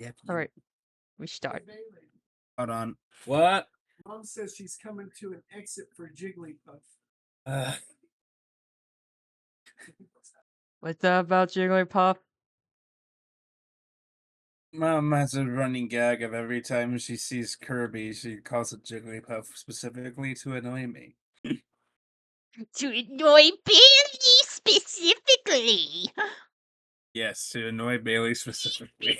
Yep. Alright, we start. Hold on. What? Mom says she's coming to an exit for Jigglypuff. What's that about Jigglypuff? Mom has a running gag of every time she sees Kirby, she calls it Jigglypuff specifically to annoy me. To annoy Bailey specifically. Yes, to annoy Bailey specifically.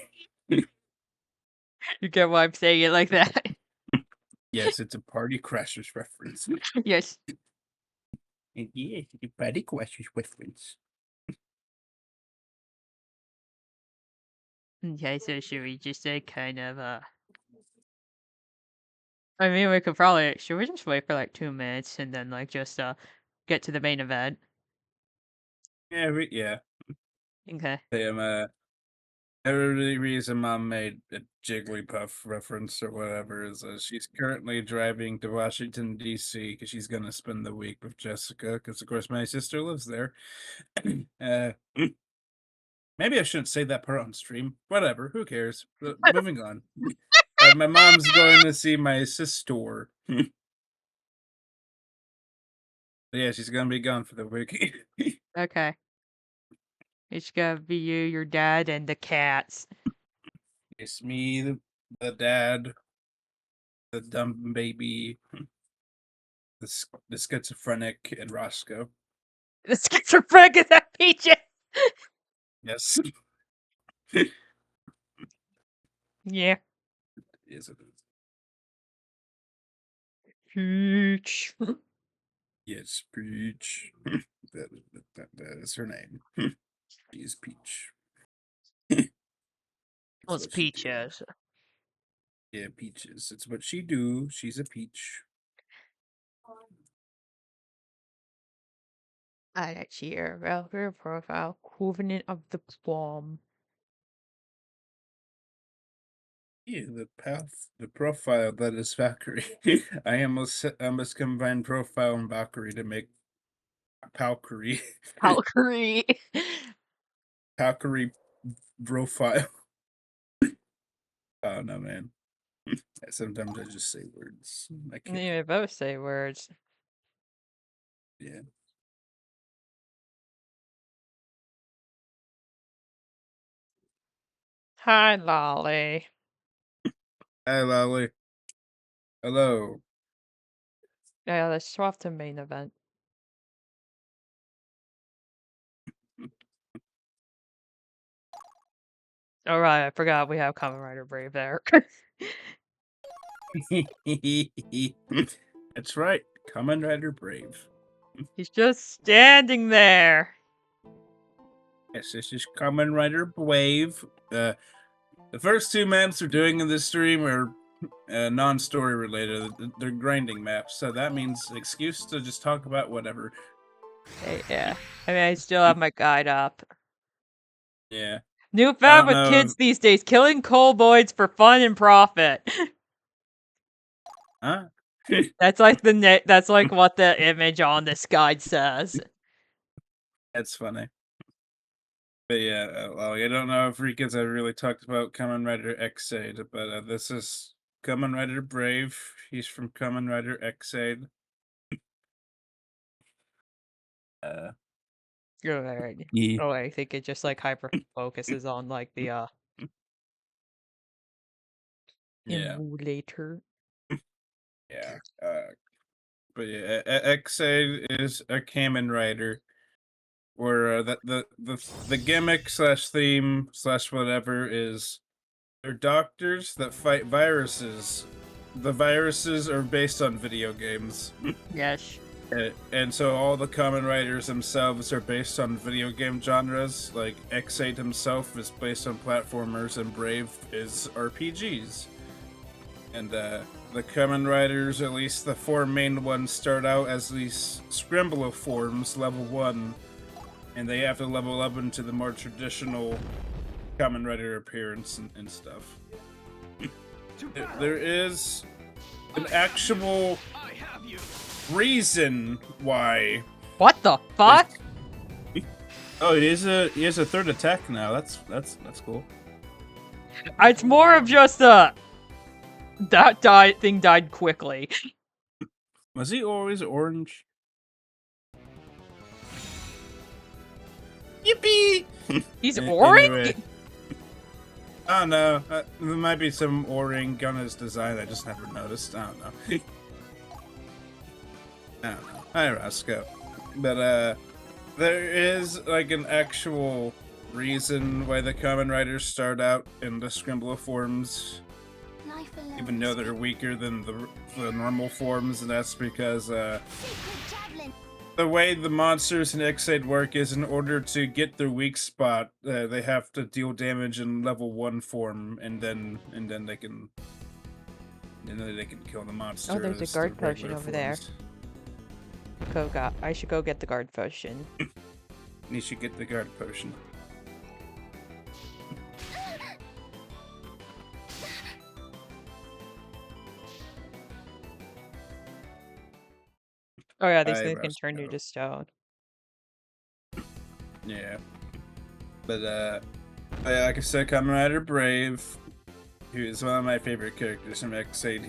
You get why I'm saying it like that? Yes, it's a Party Crashers reference. Yes. And yes, it's a Party Crashers reference. Okay, so should we just kind of I mean, we could probably should we just wait for like 2 minutes and then like just get to the main event? Yeah. Okay. The only reason Mom made a Jigglypuff reference or whatever is she's currently driving to Washington, D.C. because she's going to spend the week with Jessica because, of course, my sister lives there. Maybe I shouldn't say that part on stream. Whatever, who cares? Moving on. My mom's going to see my sister. Yeah, she's going to be gone for the week. Okay. It's gonna be you, your dad, and the cats. It's me, the dad, the dumb baby, the schizophrenic, and Roscoe. The schizophrenic is that Peaches! Yes. Yeah. Yes, it is. Peach. Yes, Peach. that is her name. She's Peach. Well, it's Peaches. Yeah, Peaches. It's what she do. She's a peach. I actually hear Valkyrie profile, Covenant of the Plume. Yeah, the profile that is Valkyrie. I must combine profile and Valkyrie to make Valkyrie. Valkyrie. Valkyrie profile. Oh no, man. Sometimes I just say words. I can't. You both say words. Yeah. Hi, Lolly. Hi, Lolly. Hello. Yeah, let's swap to main event. Alright, I forgot we have Kamen Rider Brave there. That's right. Kamen Rider Brave. He's just standing there. Yes, this is Kamen Rider Brave. The first 2 maps we're doing in this stream are non-story related. They're grinding maps, so that means an excuse to just talk about whatever. Yeah. I mean, I still have my guide up. Yeah. New fad with kids these days, killing cowboys for fun and profit. Huh? That's like that's like what the image on this guide says. That's funny. But yeah, well, I don't know if Rika's ever really talked about Kamen Rider X-Aid, but this is Kamen Rider Brave. He's from Kamen Rider X-Aid. You're right. Yeah. Oh, I think it just like hyper focuses on like the emulator. Yeah. But yeah, X-Aid is a Kamen Rider where the gimmick slash theme slash whatever is they're doctors that fight viruses. The viruses are based on video games. Yes. And so all the Kamen Riders themselves are based on video game genres. Like X8 himself is based on platformers, and Brave is RPGs. And the Kamen Riders, at least the 4 main ones, start out as these Scrambler forms, level 1, and they have to level up into the more traditional Kamen Rider appearance and stuff. There is an actual reason why. What the fuck? Oh, he has a third attack now. That's cool. It's more of just that thing died quickly. Was he always orange? Yippee! He's Anyway. orange? I don't know. There might be some O-ring on his design I just never noticed. I don't know. I don't know. Hi, Roscoe. But, there is, like, an actual reason why the Kamen Riders start out in the Scrimbler forms, even though they're weaker than the normal forms, and that's because, the way the monsters in X8 work is in order to get their weak spot, they have to deal damage in level 1 form, and then they can kill the monster. Oh, there's a as guard the regular potion over there. forms. I should go get the guard potion. You should get the guard potion. Oh yeah, these Hi, things can turn you Roscoe. to stone. Yeah. But, like I said, Kamen Rider Brave, who is one of my favorite characters from X8.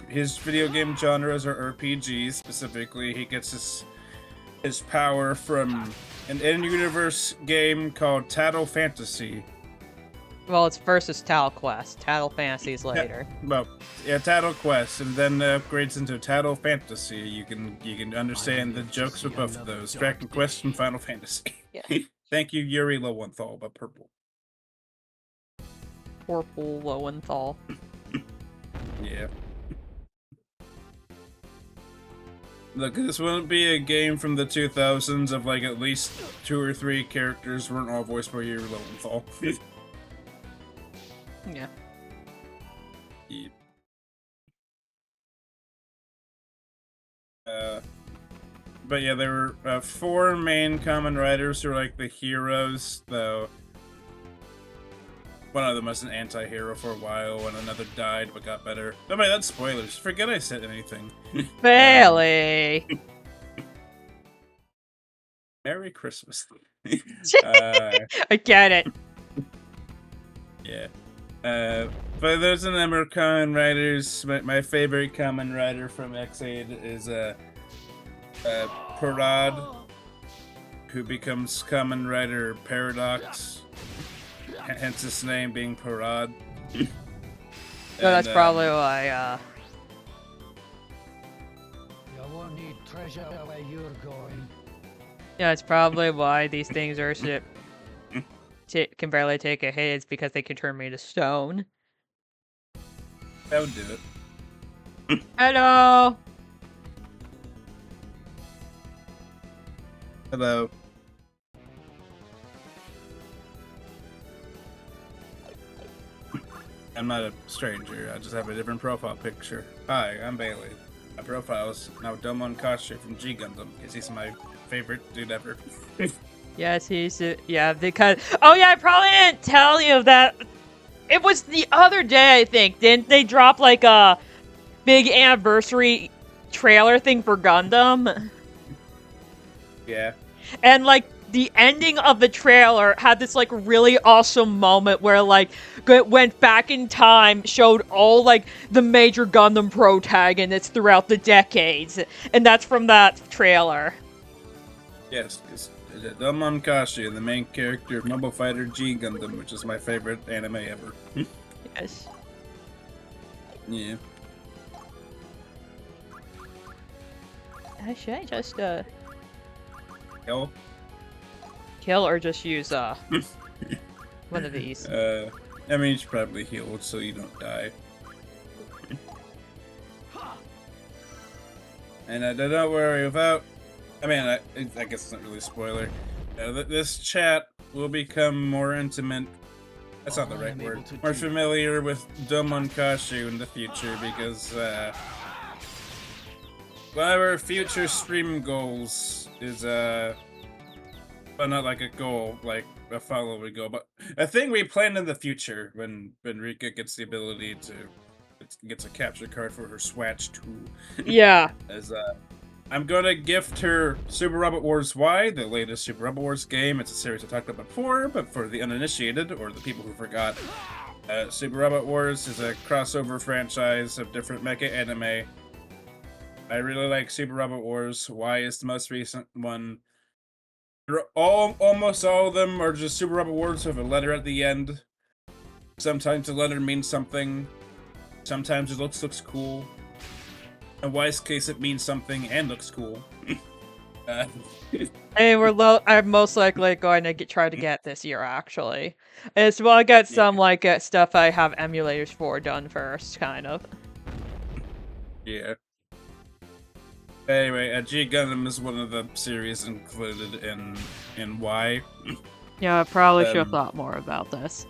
His video game genres are RPGs. Specifically, he gets his power from an in-universe game called Tattle Fantasy. Well, it's versus Tattle Quest. Tattle Fantasy's later. Well, yeah, Tattle Quest, and then upgrades into Tattle Fantasy. You can understand the jokes with both of those. Dragon Quest and Final Fantasy. Yeah. Thank you, Yuri Lowenthal, but purple. Purple Lowenthal. Yeah. Look, this wouldn't be a game from the 2000s of like at least 2 or 3 characters weren't all voiced by Yuri Lowenthal. Yeah. Yeah. But yeah, there were 4 main Kamen Riders who are like the heroes, though one of them was an anti-hero for a while, and another died but got better. No, wait, that's spoilers. Forget I said anything. Bailey! Merry Christmas. I get it. Yeah. But there's a number of Kamen Riders. My favorite Kamen Rider from X8 is Parad, who becomes Kamen Rider Paradox. Hence his name being Parad. So that's probably why, You won't need treasure where you're going. yeah, it's probably why these things are can barely take a hit. It's because they can turn me to stone. That would do it. Hello! Hello. I'm not a stranger, I just have a different profile picture. Hi, I'm Bailey. My profile is now Domon Kashi from G Gundam, because he's my favorite dude ever. Yes, yeah, because... Oh yeah, I probably didn't tell you that... It was the other day, I think. Didn't they drop, like, a big anniversary trailer thing for Gundam? Yeah. And, like, the ending of the trailer had this, like, really awesome moment where, like, it went back in time, showed all, like, the major Gundam protagonists throughout the decades. And that's from that trailer. Yes, because Domon Kashi, the main character of Mobile Fighter G Gundam, which is my favorite anime ever. Yes. Yeah. Should I just, Hell? kill or just use, one of these? I mean, you should probably heal so you don't die. And don't worry about... I mean, I guess it's not really a spoiler. This chat will become more intimate. That's not the right word. More familiar with Domon Kashi in the future because one of our future stream goals is well, not like a goal, like a following goal, but a thing we plan in the future when Rika gets the ability to gets a capture card for her Swatch tool. Yeah. As I'm gonna gift her Super Robot Wars Y, the latest Super Robot Wars game. It's a series I talked about before, but for the uninitiated or the people who forgot, Super Robot Wars is a crossover franchise of different mecha anime. I really like Super Robot Wars. Y is the most recent one. Almost all of them are just Super Robot Wars with a letter at the end. Sometimes the letter means something. Sometimes it looks cool. In Y's case, it means something and looks cool. Hey, I'm most likely going to try to get this year, actually. It's well, I get some stuff I have emulators for done first, kind of. Yeah. Anyway, G Gundam is one of the series included in Y. Yeah, I probably should have thought more about this.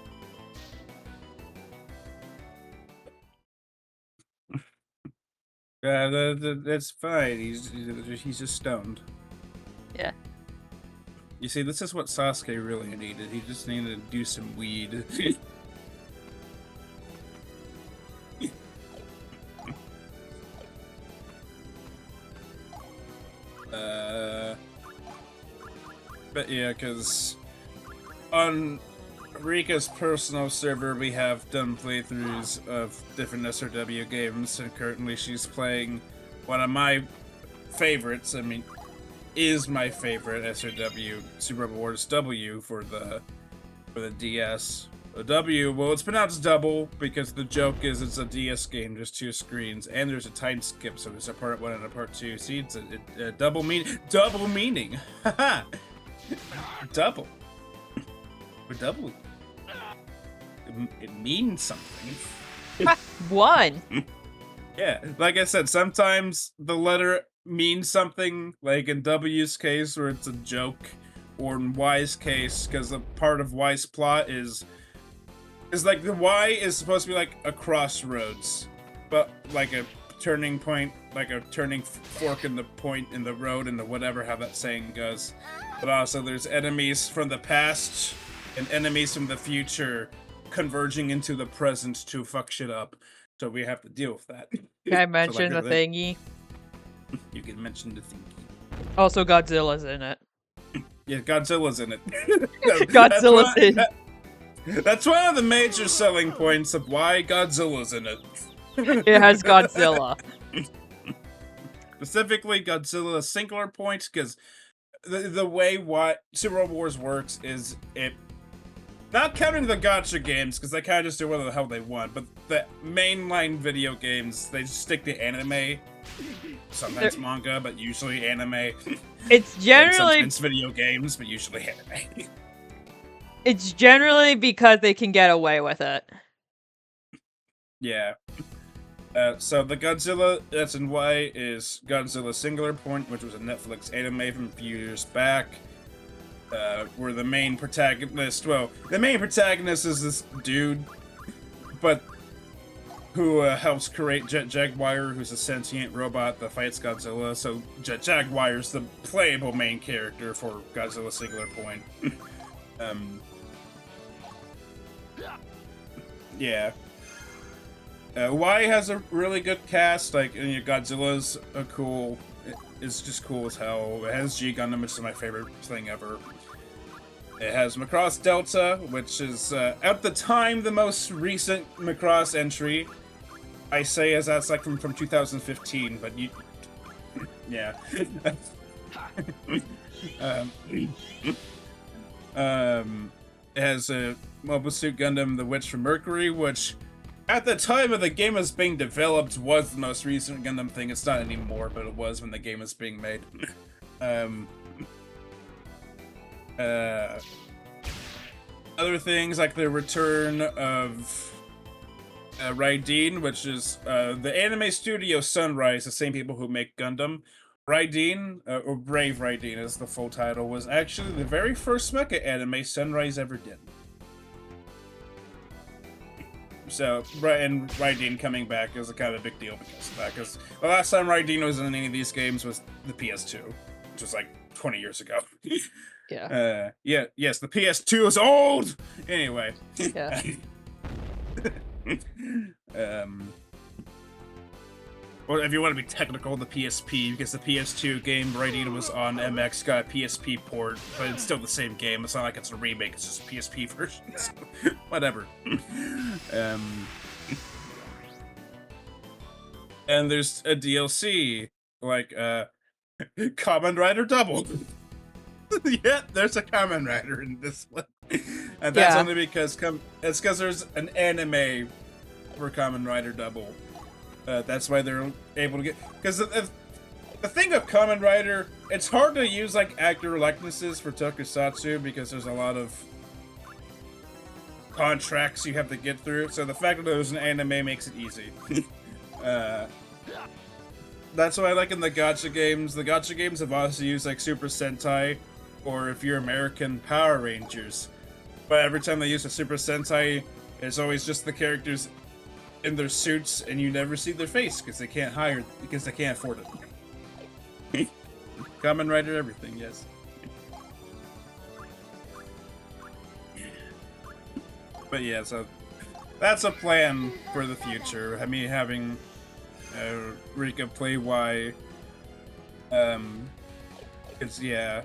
That's fine. He's just stoned. Yeah. You see, this is what Sasuke really needed. He just needed to do some weed. But yeah, because on Rika's personal server, we have done playthroughs of different SRW games, and currently she's playing one of my favorites. I mean, is my favorite SRW, Super Robot Wars W for the DS. The W, well, it's pronounced double because the joke is it's a DS game, just 2 screens, and there's a time skip, so there's a part 1 and a part 2. See, it's a double meaning. Haha. Double. We're double. It means something. One. Yeah, like I said, sometimes the letter means something, like in W's case where it's a joke, or in Y's case, because a part of Y's plot is like the Y is supposed to be like a crossroads, but like a turning point, like a turning fork in the point in the road, and the whatever, how that saying goes. But also there's enemies from the past and enemies from the future converging into the present to fuck shit up. So we have to deal with that. Can I mention the thingy? You can mention the thingy. Also, Godzilla's in it. Yeah, Godzilla's in it. Godzilla's in it. That's one of the major selling points of why Godzilla's in it. It has Godzilla. Specifically, Godzilla's singular point, because the way what Super Robot Wars works is it, not counting the gacha games, because they kind of just do whatever the hell they want, but the mainline video games, they just stick to anime. Sometimes manga, but usually anime. It's generally... It's video games, but usually anime. It's generally because they can get away with it. Yeah. So the Godzilla that's in Y is Godzilla Singular Point, which was a Netflix anime from a few years back. Where the main protagonist, is this dude, but who helps create Jet Jaguar, who's a sentient robot that fights Godzilla. So Jet Jaguar's the playable main character for Godzilla Singular Point. Yeah. Y has a really good cast. Like, Godzilla's it's just cool as hell. It has G Gundam, which is my favorite thing ever. It has Macross Delta, which is at the time the most recent Macross entry. I say as that's like from 2015, but you, yeah. It has a Mobile Suit Gundam, The Witch from Mercury, which at the time of the game was being developed was the most recent Gundam thing. It's not anymore, but it was when the game was being made. Other things like the return of Raideen, which is the anime studio Sunrise, the same people who make Gundam. Raideen, or Brave Raideen is the full title, was actually the very first mecha anime Sunrise ever did. So, and Raideen coming back is a kind of a big deal because of that, because the last time Raideen was in any of these games was the PS2, which was like 20 years ago. Yeah. Yes, the PS2 is old! Anyway. Yeah. or if you want to be technical, the PSP, because the PS2 game rating was on MX, got a PSP port, but it's still the same game. It's not like it's a remake, it's just a PSP version. So, whatever. And there's a DLC, like, Kamen Rider Double. Yeah, there's a Kamen Rider in this one. And that's only because it's because there's an anime for Kamen Rider Double. That's why they're able to get... Because the thing of Kamen Rider, it's hard to use, like, actor likenesses for tokusatsu because there's a lot of contracts you have to get through. So the fact that there's an anime makes it easy. That's why I like in the gacha games. The gacha games have also used, like, Super Sentai, or if you're American, Power Rangers. But every time they use a Super Sentai, it's always just the characters in their suits, and you never see their face because they can't afford it. Kamen Rider everything, yes. But yeah, so that's a plan for the future. I mean, having Rika play Y. It's yeah.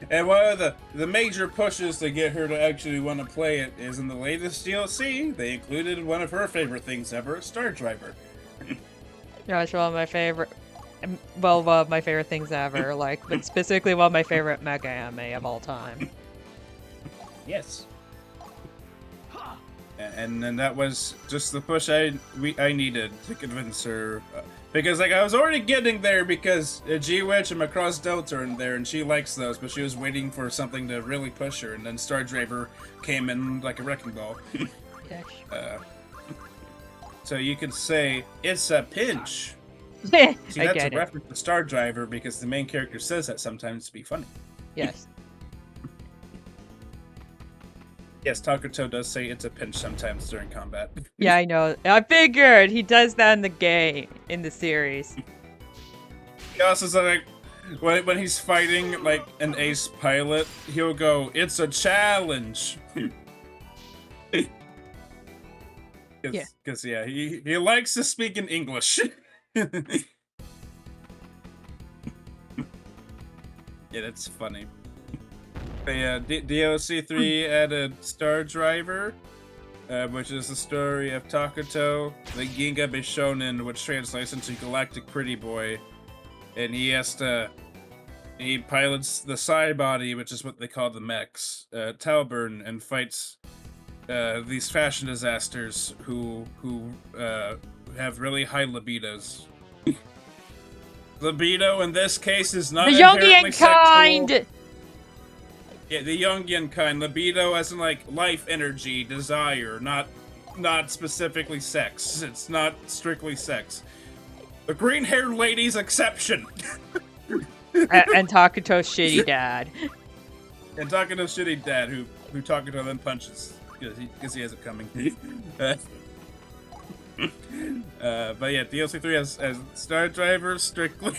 And one of the major pushes to get her to actually want to play it is in the latest DLC. They included one of her favorite things ever, Star Driver. Yeah, it's one of my favorite. Well, one of my favorite things ever. Like, but specifically one of my favorite mecha anime of all time. Yes. And then that was just the push I needed to convince her. Because, like, I was already getting there because G-Witch and Macross Delta are in there, and she likes those, but she was waiting for something to really push her, and then Star Driver came in like a wrecking ball. So you could say, it's a pinch. See, that's a reference to Star Driver because the main character says that sometimes to be funny. Yes. Yes, Takuto does say it's a pinch sometimes during combat. Yeah, I know. I figured he does that in the game, in the series. He also said, like, when he's fighting, like, an ace pilot, he'll go, it's a challenge. Because, yeah, he likes to speak in English. Yeah, that's funny. But yeah, DLC 3 added Star Driver, which is the story of Takuto, the Ginga Bishonen, which translates into Galactic Pretty Boy. And he pilots the Psy Body, which is what they call the mechs, Talburn, and fights these fashion disasters who have really high libidos. Libido in this case is not the inherently Jungian kind! sexual. Yeah, the Jungian kind. Libido as in, like, life energy, desire, not specifically sex. It's not strictly sex. The green-haired lady's exception. and Takuto's shitty dad. And Takuto's shitty dad, who Takuto then punches because he has it coming. But yeah, DLC 3 has Star Driver strictly.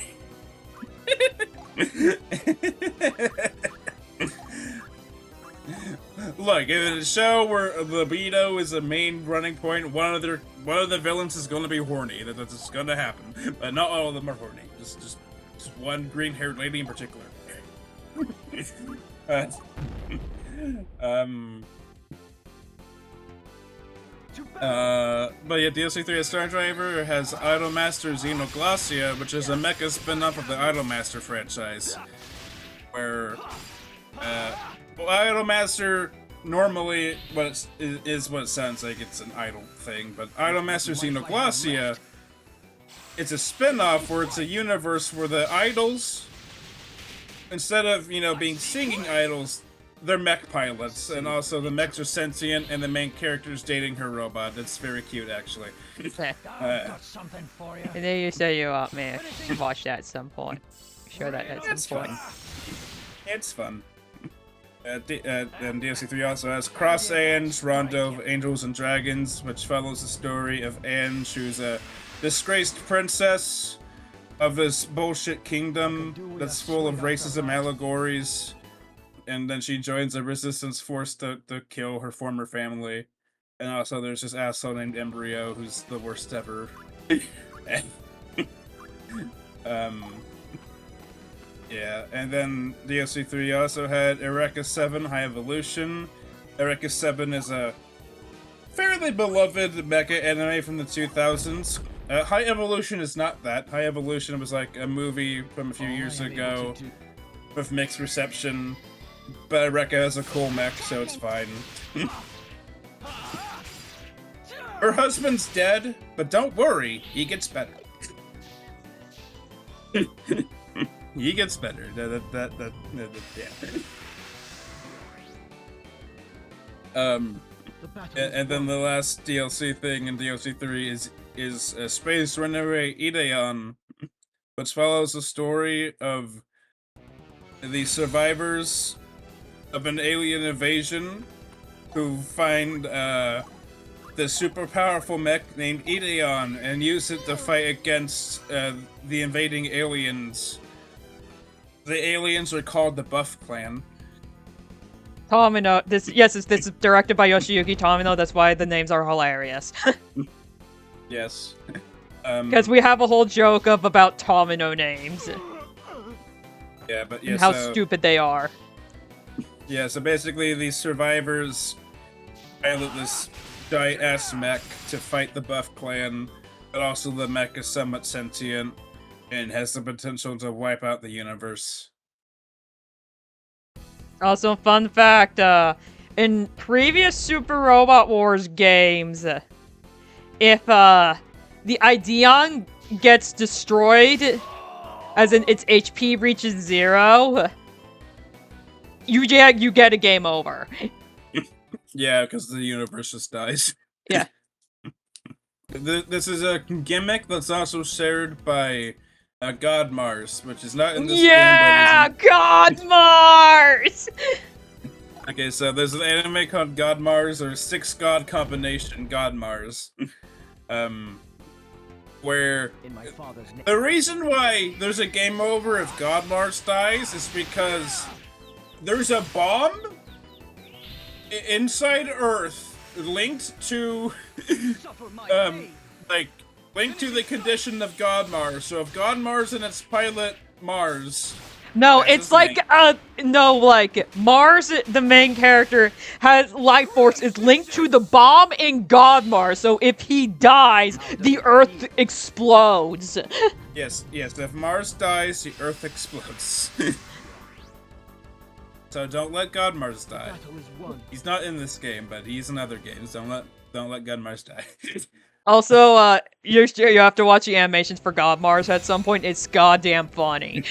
Look, in a show where libido is a main running point, one of the villains is going to be horny. That's just going to happen. But not all of them are horny. Just one green-haired lady in particular. But yeah, DLC 3 has Star Driver, has Idolmaster Xenoglossia, which is a mecha spin-off of the Idolmaster franchise. Where, Idolmaster normally is what it sounds like, it's an idol thing, but Idolmaster Xenoglossia, it's a spin-off where it's a universe where the idols, instead of, being singing idols, they're mech pilots, and also the mechs are sentient, and the main character's dating her robot. That's very cute, actually. Got something for you. And then you say you want me to watch that at some point. Sure that at some point. It's fun. And DLC 3 also has Cross Ange, Rondo of Angels and Dragons, which follows the story of Ange, who's a disgraced princess of this bullshit kingdom that's full of racism allegories. And then she joins a resistance force to kill her former family. And also there's this asshole named Embryo who's the worst ever. Yeah, and then DLC 3 also had Eureka 7 High Evolution. Eureka 7 is a fairly beloved mecha anime from the 2000s. High Evolution is not that. High Evolution was like a movie from a few years ago with mixed reception. But Eureka has a cool mech, so it's fine. Her husband's dead, but don't worry, he gets better. He gets better. Yeah. And then the last DLC thing in DLC 3 is Space Runaway Ideon, which follows the story of the survivors of an alien invasion who find the super powerful mech named Ideon and use it to fight against the invading aliens. The aliens are called the Buff Clan. Tomino. This is directed by Yoshiyuki Tomino. That's why the names are hilarious. Yes. Because we have a whole joke about Tomino names. Yeah, but yeah, and how stupid they are. Yeah, so basically these survivors pilot this giant-ass mech to fight the Buff Clan, but also the mech is somewhat sentient and has the potential to wipe out the universe. Also, fun fact, in previous Super Robot Wars games, if the Ideon gets destroyed, as in its HP reaches 0, you get a game over. Yeah, because the universe just dies. Yeah. This is a gimmick that's also shared by God Mars, which is not in this game. Yeah, God Mars. Okay, so there's an anime called God Mars, or 6 God combination God Mars, where the reason why there's a game over if God Mars dies is because there's a bomb inside Earth linked to linked to the condition of God Mars. So if God Mars and its pilot Mars, no, it's like Mars, the main character, has life force is linked to the bomb in God Mars. So if he dies, the Earth explodes. Yes. If Mars dies, the Earth explodes. So don't let God Mars die. He's not in this game, but he's in other games. Don't let God Mars die. Also, you have to watch the animations for God Mars at some point. It's goddamn funny.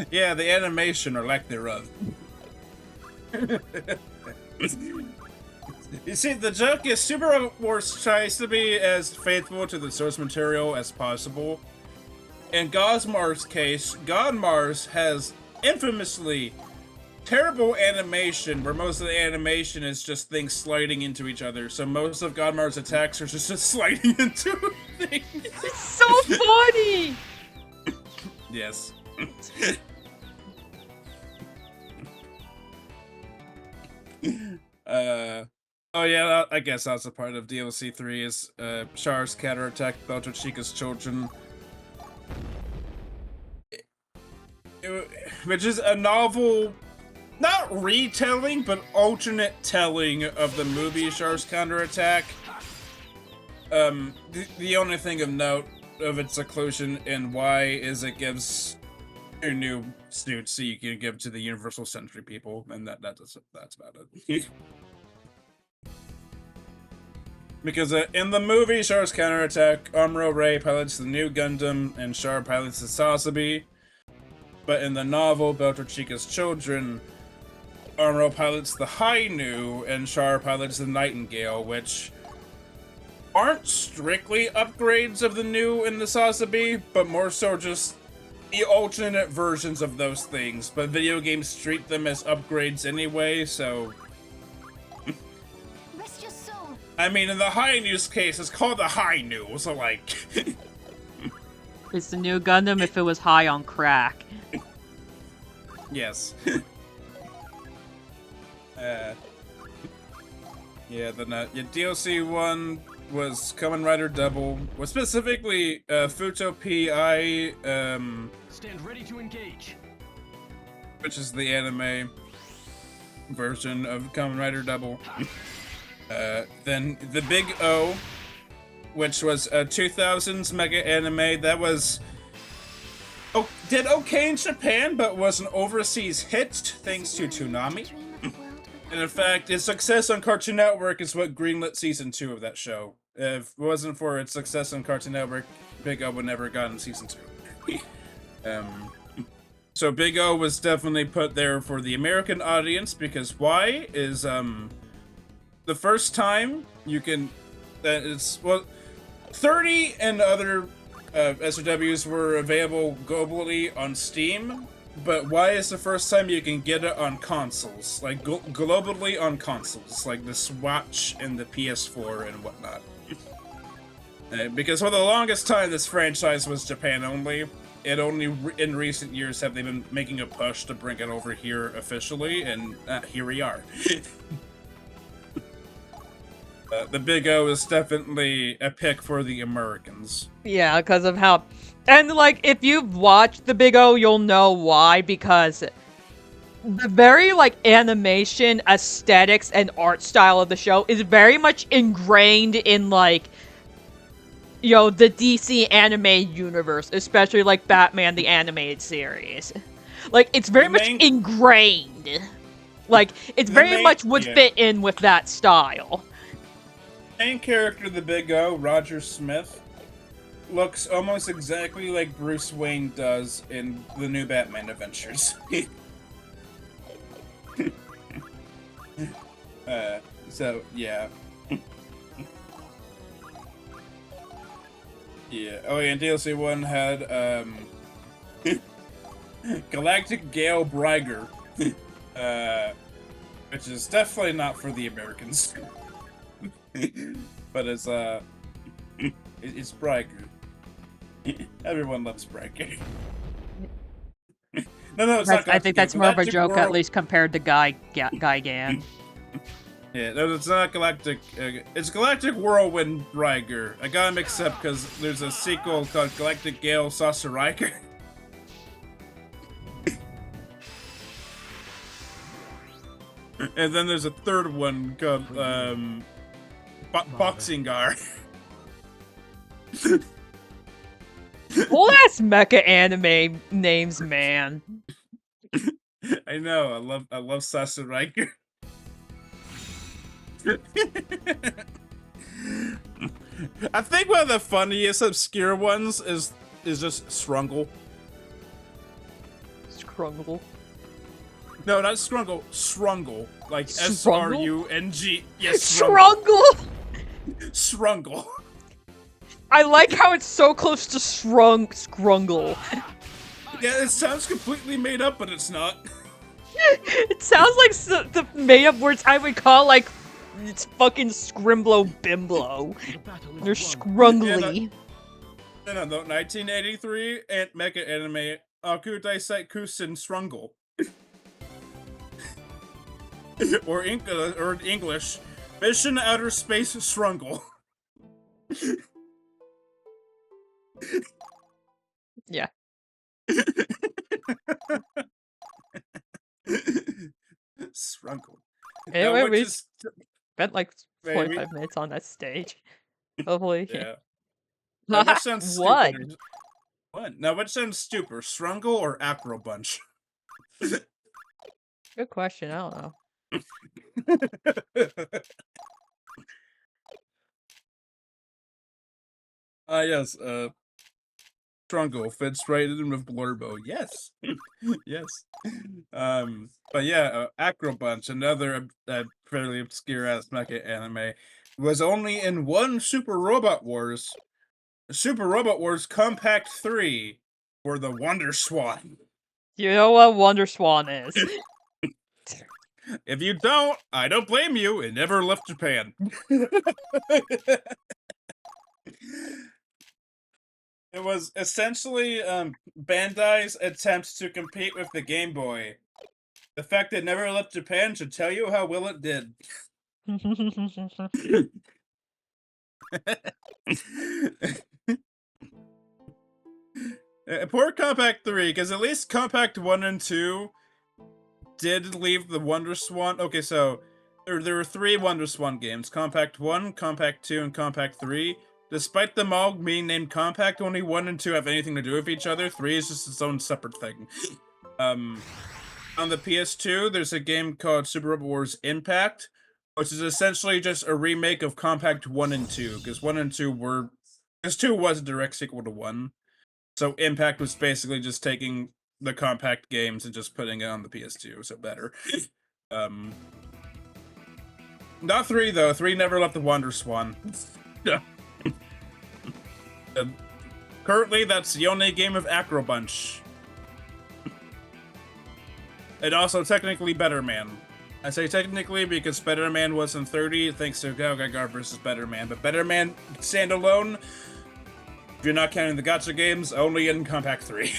Yeah, the animation or lack thereof. You see, the joke is Super Robot Wars tries to be as faithful to the source material as possible. In God Mars' case, God Mars has infamously terrible animation, where most of the animation is just things sliding into each other. So most of God Mars' attacks are just sliding into things. It's so funny! Yes. Oh yeah, I guess that's a part of DLC 3 is Char's counterattack Belter Chica's children. Which is a novel, not retelling, but alternate telling of the movie Char's counterattack. The only thing of note of its inclusion in Y is it gives a new suit so you can give to the Universal Century people, and that's about it. Because in the movie Char's counterattack, Amuro Ray pilots the new Gundam and Char pilots the Sasabi. But in the novel Belter Chica's Children, Amuro pilots the Hainu and Char pilots the Nightingale, which aren't strictly upgrades of the new and the Sasabi, but more so just the alternate versions of those things. But video games treat them as upgrades anyway, so... Rest your soul. I mean, in the Hainu's case, it's called the Hainu, so like... It's the new Gundam if it was high on crack. Yes. Yeah, your DLC 1 was Kamen Rider Double, was specifically Futo PI, Stand ready to engage. which is the anime version of Kamen Rider Double. Then the Big O, which was a 2000s mega anime that was did okay in Japan, but was an overseas hit thanks to Toonami. And in fact, its success on Cartoon Network is what greenlit season 2 of that show. If it wasn't for its success on Cartoon Network, Big O would never have gotten season 2. So Big O was definitely put there for the American audience because why is the first time you can 30 and other SOWs were available globally on Steam, but why is the first time you can get it on consoles, like globally on consoles, like the Switch and the PS4 and whatnot? Because for the longest time this franchise was Japan only. It only in recent years have they been making a push to bring it over here officially, and here we are. The Big O is definitely a pick for the Americans. Yeah, because of how... And, like, if you've watched the Big O, you'll know why, because the very, like, animation, aesthetics, and art style of the show is very much ingrained in, like, you know, the DC anime universe, especially, like, Batman the Animated Series. Like, it's very much ingrained. Like, it's very much would fit in with that style. Main character of the Big O, Roger Smith, looks almost exactly like Bruce Wayne does in the new Batman Adventures. So, yeah. Yeah. Oh, yeah, and DLC 1 had, Galactic Gale Bryger, which is definitely not for the Americans. But it's Bryger. Everyone loves Bryger. No, it's not. I think that's more of a joke, at least compared to Guy Gan. Yeah, no, it's not Galactic. It's Galactic Whirlwind Riker. I got him mixed up because there's a sequel called Galactic Gale Saucer Riker. And then there's a third one called Boxing Gar. Whole ass mecha anime names, man. I know. I love Saucer Riker. I think one of the funniest obscure ones is just Strungle. Scrungle. No, not Strungle. Srungle. Like S-R-U-N-G. Yes, Strungle! Strungle. I like how it's so close to Scrungle. Yeah, it sounds completely made up, but it's not. It sounds like the made-up words I would call, like, it's fucking Scrimblo Bimblo. They're Scrungly. No, 1983 and mecha anime Aku Daisai Kusen Strungle. or English, Mission Outer Space Strungle. Yeah. Strungle. Anyway, we spent like 45 minutes on that stage. Hopefully. Yeah. Now, which sounds What? stupid? What? Now, which sounds stupider, Strungle or Acro Bunch? Good question. I don't know. Yes, Strungle fits right in with Blurbo. Yes. Yes. But yeah, Acro Bunch, another fairly obscure-ass mecha anime, was only in one Super Robot Wars Compact 3 for the Wonder Swan. You know what Wonder Swan is? If you don't, I don't blame you. It never left Japan. It was essentially Bandai's attempt to compete with the Game Boy. The fact that it never left Japan should tell you how well it did. Poor Compact 3, because at least Compact 1 and 2 did leave the Wonder Swan. Okay, so there were 3 Wonder Swan games: Compact 1, Compact 2, and Compact 3. Despite them all being named Compact, only 1 and 2 have anything to do with each other. 3 is just its own separate thing. On the PS2, there's a game called Super Robot Wars Impact, which is essentially just a remake of Compact 1 and 2, because 1 and 2 were... Because 2 was a direct sequel to 1. So Impact was basically just taking the Compact games and just putting it on the PS2, so better. Not 3, though. 3 never left the Wonder Swan. Currently, that's the only game of Acro Bunch. And also, technically, Better Man. I say technically because Better Man was in 30, thanks to Galgagar vs. Better Man. But Better Man, standalone, if you're not counting the gacha games, only in Compact 3.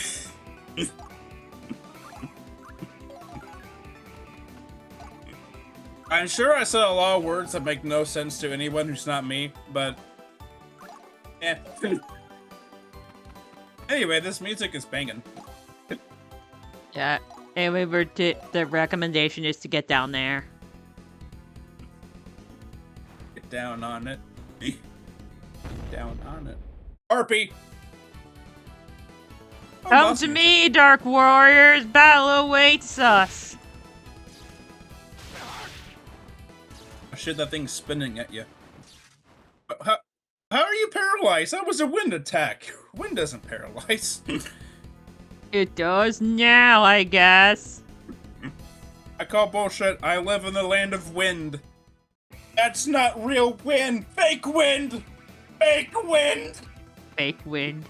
I'm sure I said a lot of words that make no sense to anyone who's not me, but... eh. Anyway, this music is banging. Yeah. Anyway, the recommendation is to get down there. Get down on it. Get down on it. Harpy! Oh, Come to me, Dark Warriors! Battle awaits us! Oh, shit, that thing's spinning at you. How are you paralyzed? That was a wind attack. Wind doesn't paralyze. It does now, I guess. I call bullshit. I live in the land of wind. That's not real wind. Fake wind. Fake wind. Fake wind.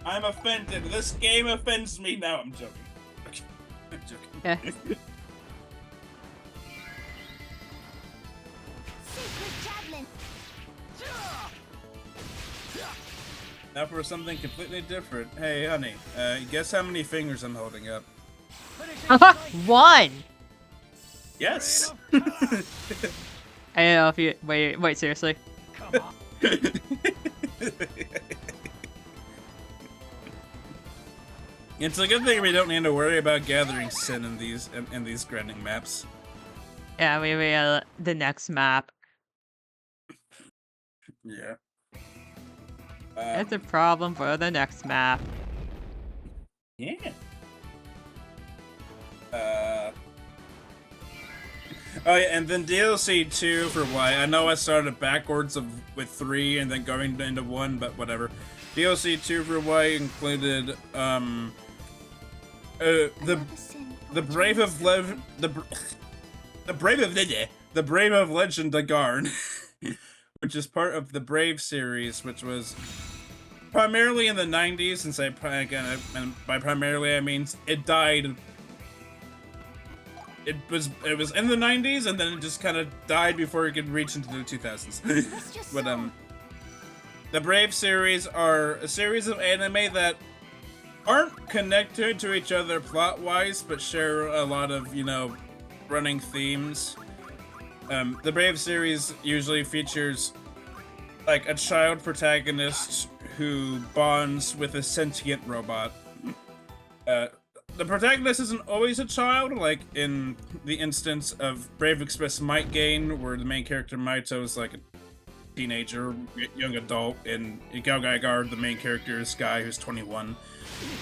I'm offended. This game offends me now. I'm joking. Okay. I'm joking. Yeah. Now for something completely different. Hey, honey, guess how many fingers I'm holding up? 1! Yes! I don't know if you... Wait, seriously? Come on. It's a good thing we don't need to worry about gathering sin in these grinding maps. Yeah, we the next map. Yeah. That's a problem for the next map. Yeah. Oh yeah, and then DLC 2 for Y. I know I started backwards with 3 and then going into 1, but whatever. DLC 2 for Y included the Brave of Legend Dagarn, which is part of the Brave series, which was primarily in the 90s, and by primarily I mean it died. It was in the 90s, and then it just kind of died before it could reach into the 2000s. But the Brave series are a series of anime that aren't connected to each other plot-wise, but share a lot of, you know, running themes. The Brave series usually features like a child protagonist who bonds with a sentient robot. The protagonist isn't always a child, like in the instance of Brave Express Might Gain, where the main character Maito is like a teenager, young adult, and Galgagar, the main character, is Sky, who's 21.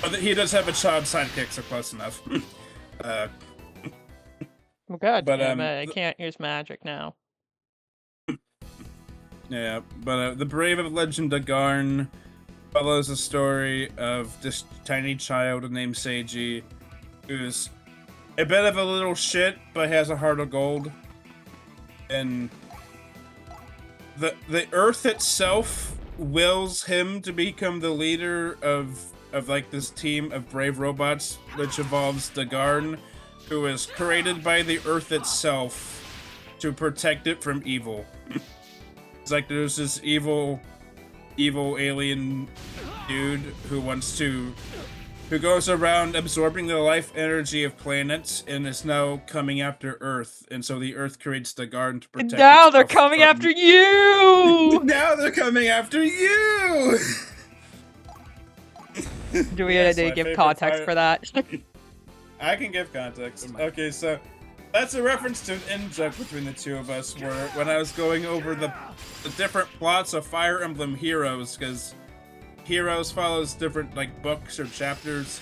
But he does have a child sidekick, so close enough. Oh god But, damn it, I can't use magic now. Yeah, but the Brave of Legend Dagarn follows the story of this tiny child named Seiji, who's a bit of a little shit, but has a heart of gold. And the Earth itself wills him to become the leader of like this team of brave robots, which involves Dagarn, who is created by the Earth itself to protect it from evil. It's like there's this evil alien dude who wants to who goes around absorbing the life energy of planets and is now coming after Earth. And so the Earth creates the garden to protect Now they're itself coming from- after you! Now they're coming after you! Do we Yes, need to my give favorite context fire- for that? I can give context. Okay, so that's a reference to an in-joke between the two of us, where when I was going over the different plots of Fire Emblem Heroes, because Heroes follows different like books or chapters,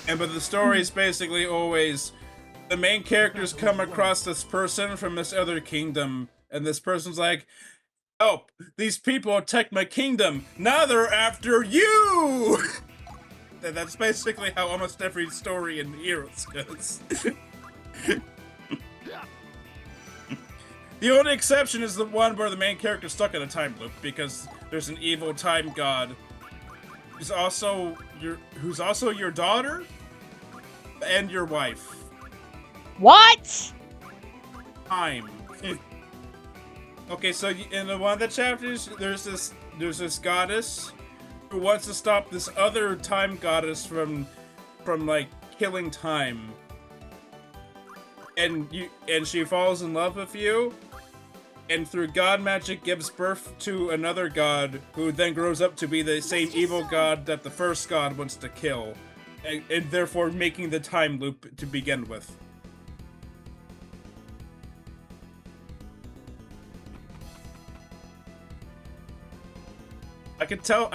but the story is basically always the main characters come across this person from this other kingdom, and this person's like, "Help! These people attacked my kingdom. Now they're after you." And that's basically how almost every story in Heroes goes. The only exception is the one where the main character's stuck in a time loop because there's an evil time god who's also your daughter and your wife. What? Time. Okay, so in one of the chapters, there's this goddess who wants to stop this other time goddess from like killing time, and she falls in love with you, and through god magic gives birth to another god who then grows up to be the same evil god that the first god wants to kill, and therefore making the time loop to begin with. I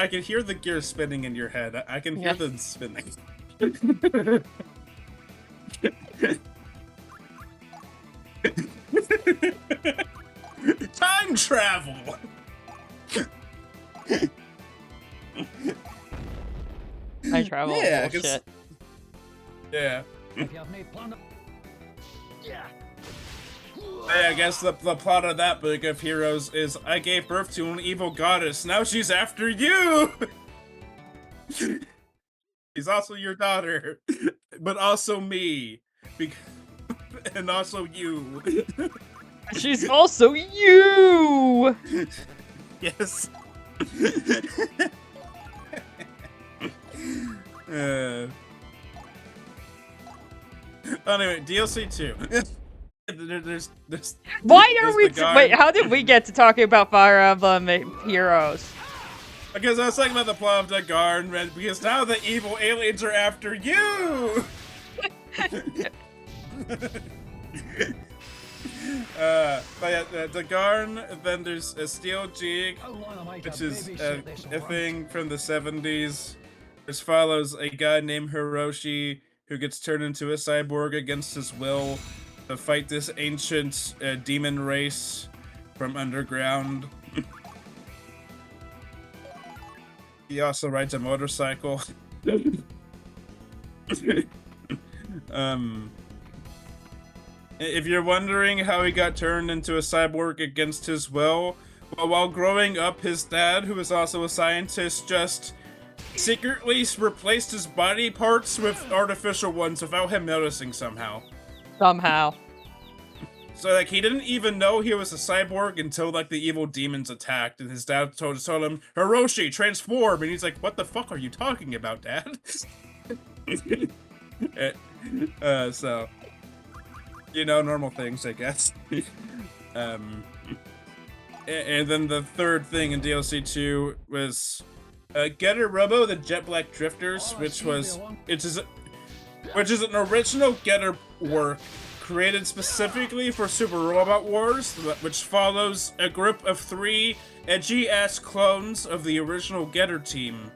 could hear the gears spinning in your head. I can hear them spinning. Time travel! I travel. Yeah, Bullshit. Yeah. If you have any plan. Yeah. Hey, I guess the plot of that book of Heroes is I gave birth to an evil goddess. Now she's after you! She's also your daughter, but also me. And also you. She's also you! Yes. Anyway, DLC 2. There's Why are we? the guy- Wait, how did we get to talking about Fire Emblem Heroes? Because I was talking about the plot of the garden, because now the evil aliens are after you! But yeah, the Garn, then there's a Steel Jig, which is a thing from the 70s. This follows a guy named Hiroshi who gets turned into a cyborg against his will to fight this ancient demon race from underground. He also rides a motorcycle. If you're wondering how he got turned into a cyborg against his will, well, while growing up, his dad, who is also a scientist, just secretly replaced his body parts with artificial ones without him noticing somehow. Somehow. So, like, he didn't even know he was a cyborg until, like, the evil demons attacked, and his dad told him, Hiroshi, transform! And he's like, what the fuck are you talking about, Dad? So, you know, normal things, I guess. And then the third thing in DLC 2 was Getter Robo, the Jet Black Drifters, which is an original Getter work created specifically for Super Robot Wars, which follows a group of 3 edgy-ass clones of the original Getter team,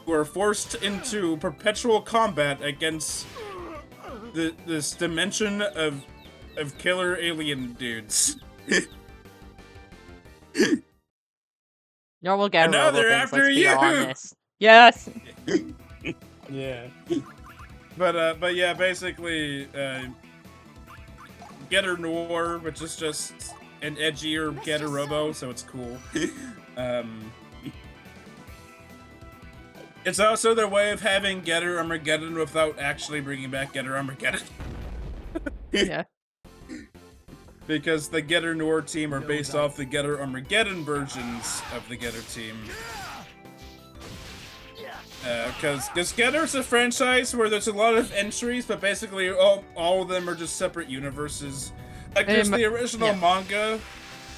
who are forced into perpetual combat against this dimension of killer alien dudes. Normal Getter And now Robo they're things, after let's be you! honest. Yes! Yeah. But yeah, basically, Getter Noir, which is just an edgier Getter Robo, so it's cool. It's also their way of having Getter Armageddon without actually bringing back Getter Armageddon. Yeah. Because the Getter Noir team are based off the Getter Armageddon versions of the Getter team. Because Getter's a franchise where there's a lot of entries, but basically all of them are just separate universes. Like there's the original manga.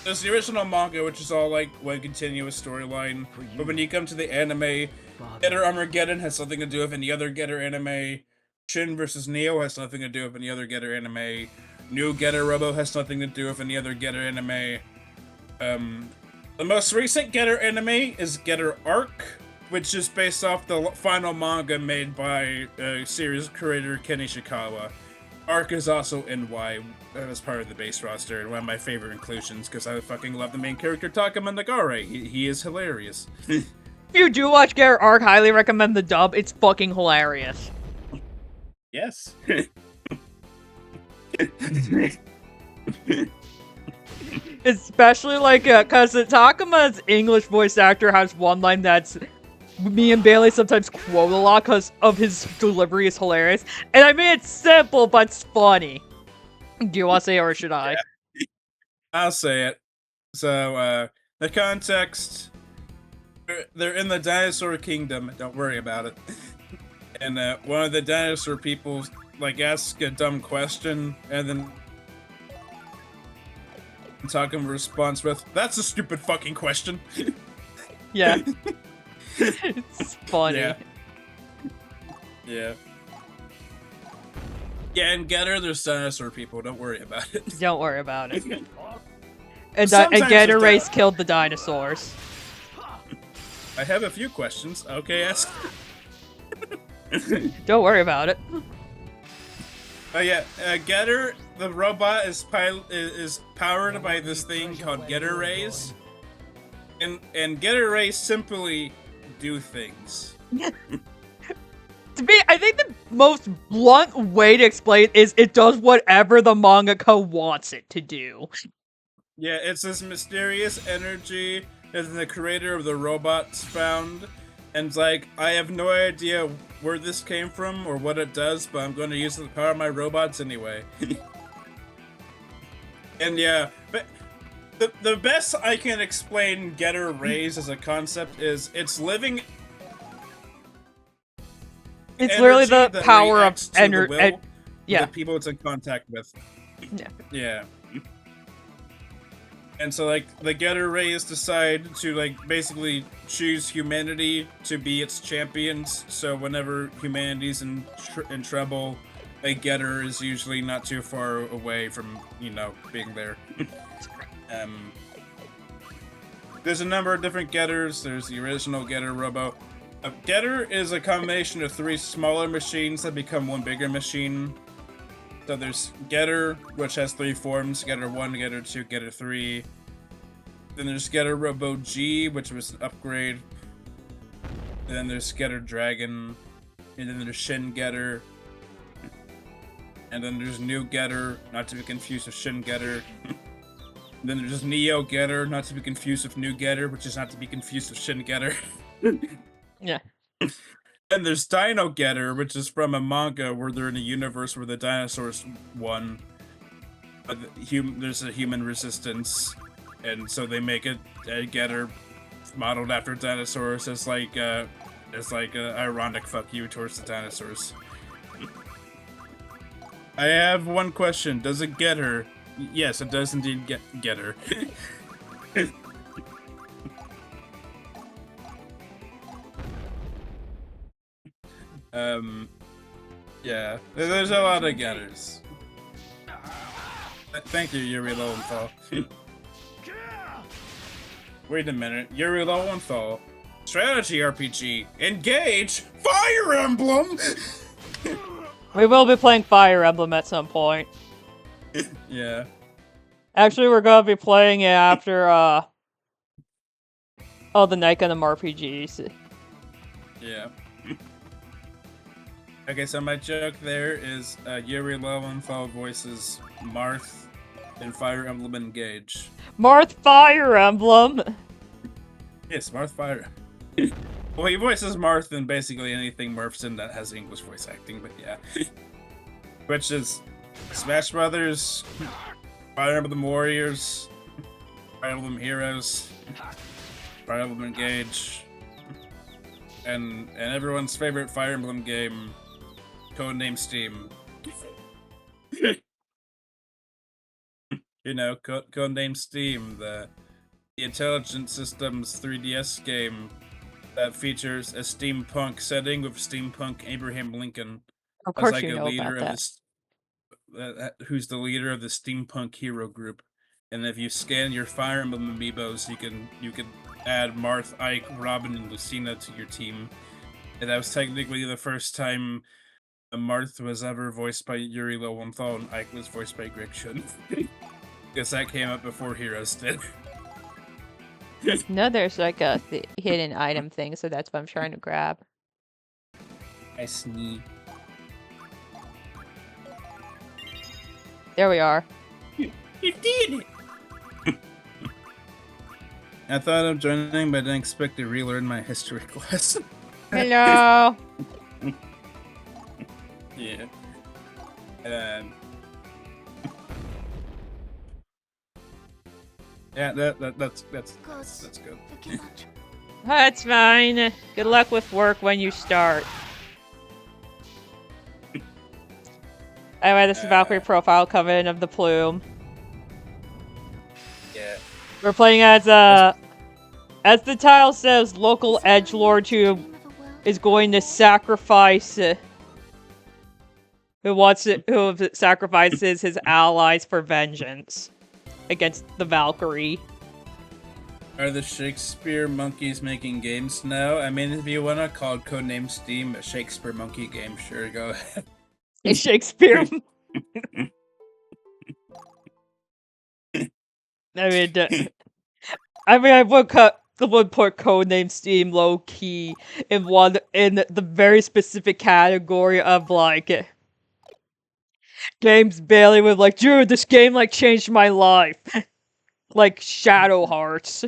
There's the original manga, which is all like one continuous storyline. But when you come to the anime, Getter Armageddon has something to do with any other Getter anime. Shin vs. Neo has nothing to do with any other Getter anime. New Getter Robo has nothing to do with any other Getter anime. The most recent Getter anime is Getter Arc, which is based off the final manga made by series creator Ken Ishikawa. Arc is also NY as part of the base roster, and one of my favorite inclusions because I fucking love the main character Takuma Nagare. He is hilarious. If you do watch Garrett Arc, highly recommend the dub. It's fucking hilarious. Yes. Especially like, cause Takuma's English voice actor has one line that's me and Bailey sometimes quote a lot because of his delivery is hilarious. And I mean, it's simple, but it's funny. Do you want to say it or should I? Yeah. I'll say it. So, the context, they're in the dinosaur kingdom. Don't worry about it. And one of the dinosaur people, like, asks a dumb question, and then Takuma responds with, "That's a stupid fucking question." Yeah. It's funny. Yeah. Yeah. Yeah, and Getter, there's dinosaur people. Don't worry about it. Don't worry about it. And Sometimes Getter it's Race killed the dinosaurs. I have a few questions. Okay, ask. Don't worry about it. Oh yeah, Getter, the robot is powered by this thing called Getter Rays, and Getter Rays simply do things. To me, I think the most blunt way to explain it is it does whatever the mangaka wants it to do. Yeah, it's this mysterious energy that the creator of the robots found, and it's like, I have no idea where this came from or what it does, but I'm going to use it to power my robots anyway. And yeah, but the best I can explain Getter Rays as a concept is it's living. It's literally the power of energy. Yeah. The people it's in contact with. Yeah. Yeah. And so, like, the Getter Rays decide to, like, basically choose humanity to be its champions. So whenever humanity's in trouble, a Getter is usually not too far away from, you know, being there. There's a number of different Getters. There's the original Getter Robo. A Getter is a combination of 3 smaller machines that become one bigger machine. So there's Getter, which has 3 forms: Getter 1, Getter 2, Getter 3. Then there's Getter Robo G, which was an upgrade. And then there's Getter Dragon. And then there's Shin Getter. And then there's New Getter, not to be confused with Shin Getter. Then there's Neo Getter, not to be confused with New Getter, which is not to be confused with Shin Getter. Yeah. And there's Dino Getter, which is from a manga where they're in a universe where the dinosaurs won. But there's a human resistance, and so they make a Getter modeled after dinosaurs as like a ironic fuck you towards the dinosaurs. I have one question. Does it get her? Yes, it does indeed get her. Yeah, there's a lot of getters. Thank you, Yuri Lowenthal. Wait a minute, Yuri Lowenthal. Strategy RPG. Engage! Fire Emblem! We will be playing Fire Emblem at some point. Yeah. Actually, we're gonna be playing it after, the Night Gundam RPGs. Yeah. Okay, so my joke there is Yuri Lowenthal voices Marth in Fire Emblem Engage. Marth Fire Emblem! Yes, Marth Fire. Well, he voices Marth in basically anything Marth's in that has English voice acting, but yeah. Which is Smash Brothers, Fire Emblem Warriors, Fire Emblem Heroes, Fire Emblem Engage, and everyone's favorite Fire Emblem game, codename Steam. You know, codename Steam, the intelligent systems 3DS game that features a steampunk setting with steampunk Abraham Lincoln Of as course like you a know leader about of that. this, who's the leader of the steampunk hero group. And if you scan your Fire Emblem amiibos, you can add Marth, Ike, Robin, and Lucina to your team. And that was technically the first time Marth was ever voiced by Yuri Lowenthal and Ike was voiced by Greg Shun. Because that came up before Heroes did. No, there's like a hidden item thing, so that's what I'm trying to grab. I sneak. There we are. You did it! I thought of joining, but I didn't expect to relearn my history class. Hello. Yeah. Yeah, that's good. That's fine. Good luck with work when you start. Anyway, this is Valkyrie profile coven of the Plume. Yeah. We're playing as the title says, local edgelord who is going to sacrifice who sacrifices his allies for vengeance against the Valkyrie. Are the Shakespeare monkeys making games now? I mean, if you want to call Codename Steam a Shakespeare monkey game, sure, go ahead. A Shakespeare. I would put Codename Steam low key in the very specific category of like games Bailey with like, dude, this game like changed my life. Like Shadow Hearts.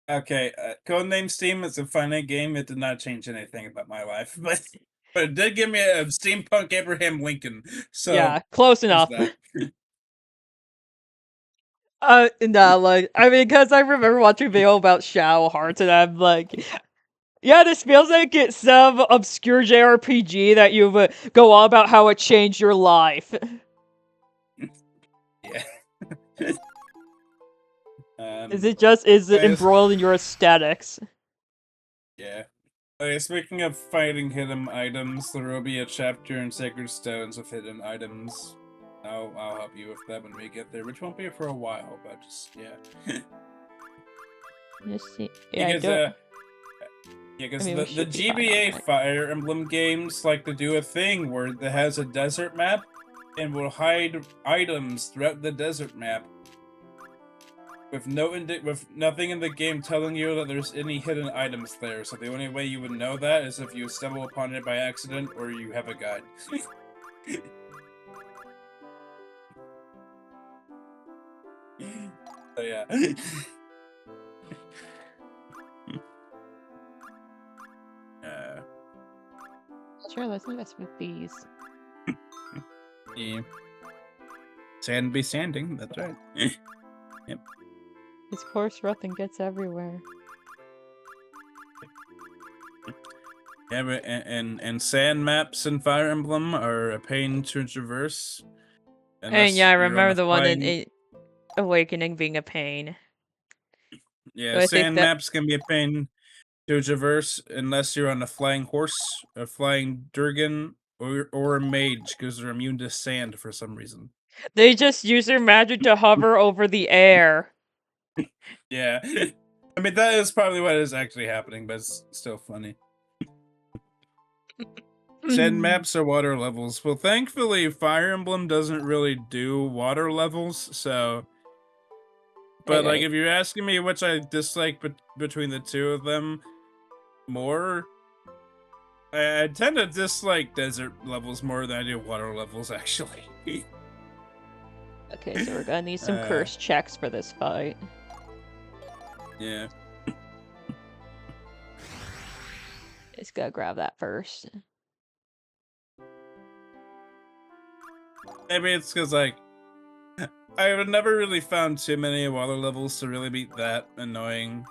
Okay, Codename Steam is a funny game. It did not change anything about my life, but it did give me a steampunk Abraham Lincoln. So Yeah, close enough. that. No, like, I mean, because I remember watching a video about Shadow Hearts, and I'm like, yeah, this feels like it's some obscure JRPG that you go on about how it changed your life. Yeah. Is it embroiled in your aesthetics? Yeah. Okay, speaking of fighting hidden items, there will be a chapter in Sacred Stones with hidden items. I'll help you with that when we get there, which won't be for a while, but just yeah. Let's see. Yeah, Because I mean, the GBA Fire Emblem games like to do a thing where it has a desert map and will hide items throughout the desert map with nothing in the game telling you that there's any hidden items there. So the only way you would know that is if you stumble upon it by accident or you have a guide. So yeah. Sure, let's invest with these. Yeah. Sand be sanding, that's right. Yep. His course rough and gets everywhere. Yeah, but, and sand maps in Fire Emblem are a pain to traverse. And yeah, I you're on remember a the one flying... in Awakening being a pain. Yeah, So I think sand maps can be a pain to traverse unless you're on a flying horse, a flying Durgan, or a mage, because they're immune to sand for some reason. They just use their magic to hover over the air. Yeah. I mean, that is probably what is actually happening, but it's still funny. Sand maps are water levels. Well, thankfully, Fire Emblem doesn't really do water levels, so... But, like, if you're asking me which I dislike between the two of them more, I tend to dislike desert levels more than I do water levels, actually. Okay, so we're gonna need some curse checks for this fight. Yeah. Just gotta grab that first. Maybe it's because, like, I've never really found too many water levels to really be that annoying.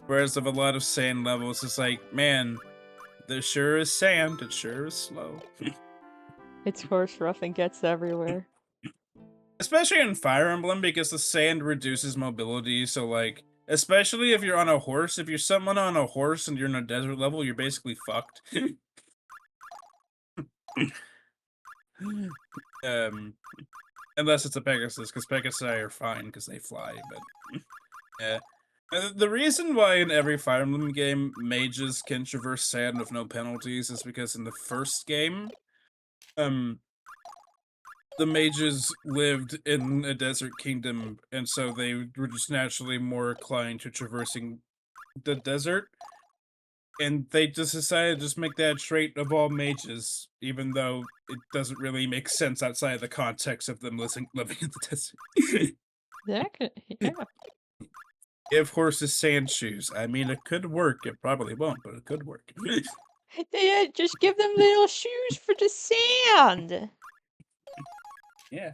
Whereas of a lot of sand levels, it's like, man, there sure is sand. It sure is slow. It's horse rough and gets everywhere. Especially in Fire Emblem, because the sand reduces mobility. So, like, especially if you're on a horse, if you're someone on a horse and you're in a desert level, you're basically fucked. Unless it's a Pegasus, because Pegasi are fine because they fly. But yeah, the reason why in every Fire Emblem game mages can traverse sand with no penalties is because in the first game, the mages lived in a desert kingdom, and so they were just naturally more inclined to traversing the desert. And they just decided to just make that a trait of all mages, even though it doesn't really make sense outside of the context of them living in the desert. Yeah. Give horses sand shoes. I mean, it could work. It probably won't, but it could work. Yeah, just give them little shoes for the sand. Yeah.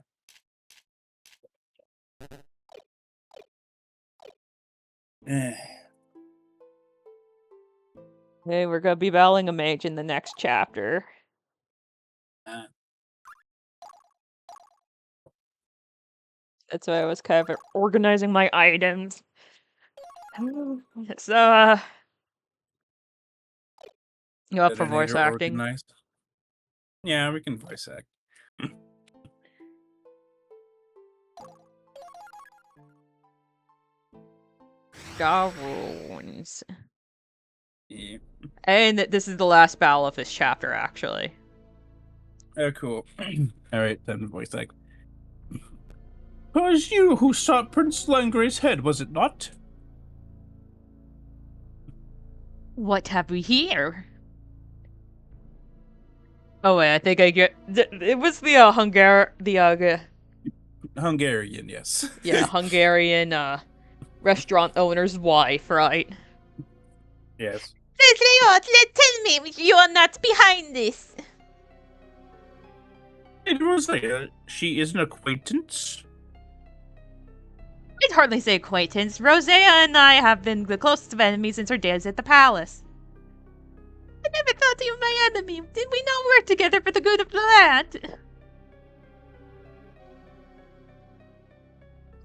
Hey, we're gonna be battling a mage in the next chapter. That's why I was kind of organizing my items. So, you up for voice acting? Organized. Yeah, we can voice act. Garuns. Yeah. And this is the last battle of this chapter, actually. Oh, cool. Alright, time to voice act. 'Twas you who shot Prince Langre's head, was it not? What have we here? Oh wait, I think I get. It was the Hungarian, yes. yeah, Hungarian restaurant owner's wife, right? Yes. Tell me, you are not behind this. It was she is an acquaintance. I'd hardly say acquaintance. Rosea and I have been the closest of enemies since her days at the palace. I never thought you were my enemy. Did we not work together for the good of the land?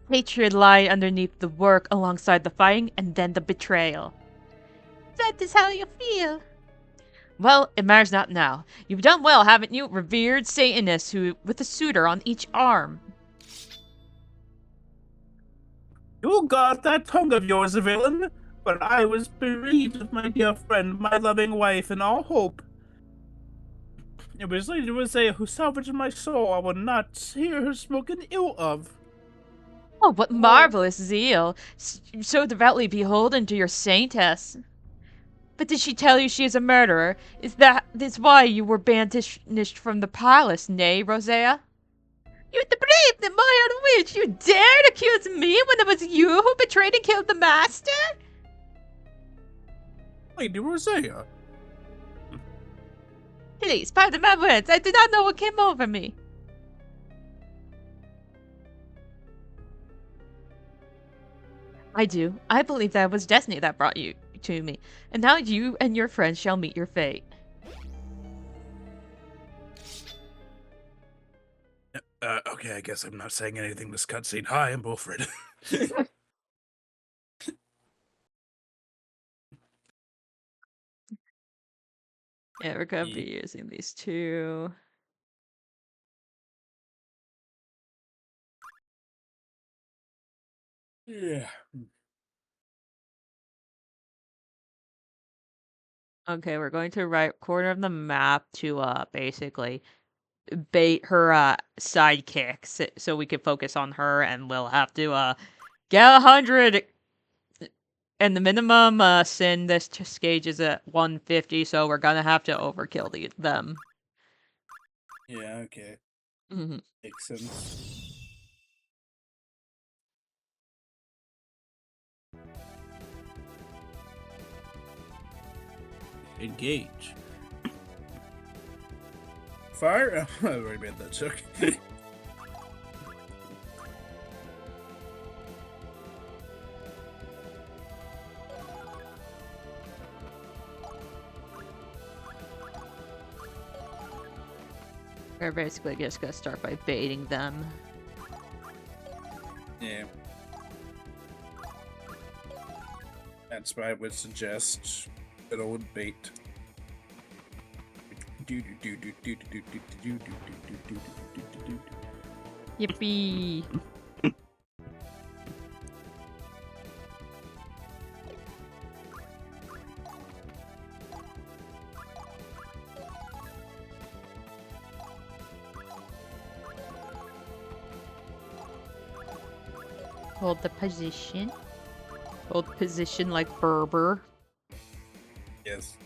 Hatred lied underneath the work alongside the fighting and then the betrayal. That is how you feel. Well, it matters not now. You've done well, haven't you, revered Satanist with a suitor on each arm? You got that tongue of yours, villain, but I was bereaved of my dear friend, my loving wife, and all hope. It was Lady Rosea who salvaged my soul. I will not hear her spoken ill of. Oh, what marvelous zeal! So devoutly beholden to your saintess. But did she tell you she is a murderer? Is this why you were banished from the palace, nay, Rosea? You depraved and mild witch! You dared accuse me when it was you who betrayed and killed the master? Lady Rosea. Please, pardon my words. I did not know what came over me. I do. I believe that it was destiny that brought you to me, and now you and your friends shall meet your fate. Okay, I guess I'm not saying anything this cutscene. Hi, I'm Wilfred. Yeah, we're gonna be using these two. Yeah. Okay, we're going to the right corner of the map to basically bait her sidekicks so we can focus on her, and we'll have to get 100. And the minimum sin this stage is at 150, so we're gonna have to overkill them. Yeah, okay. Mm-hmm. Makes sense. Engage. Fire? I already made that joke. We're basically just gonna start by baiting them. Yeah. That's why I would suggest good old bait. Yippee! Hold the position. Hold position like Berber. Yes.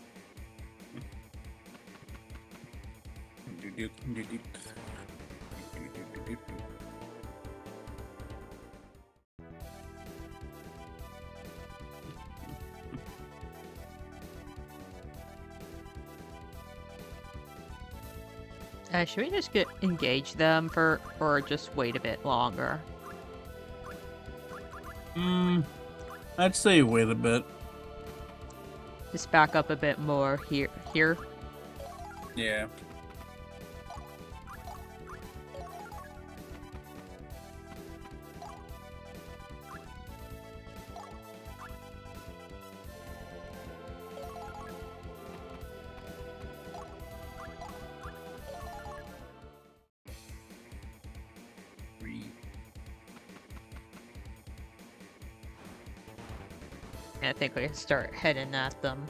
Should we just engage them or just wait a bit longer? I'd say wait a bit. Just back up a bit more here. Yeah. I think we can start heading at them.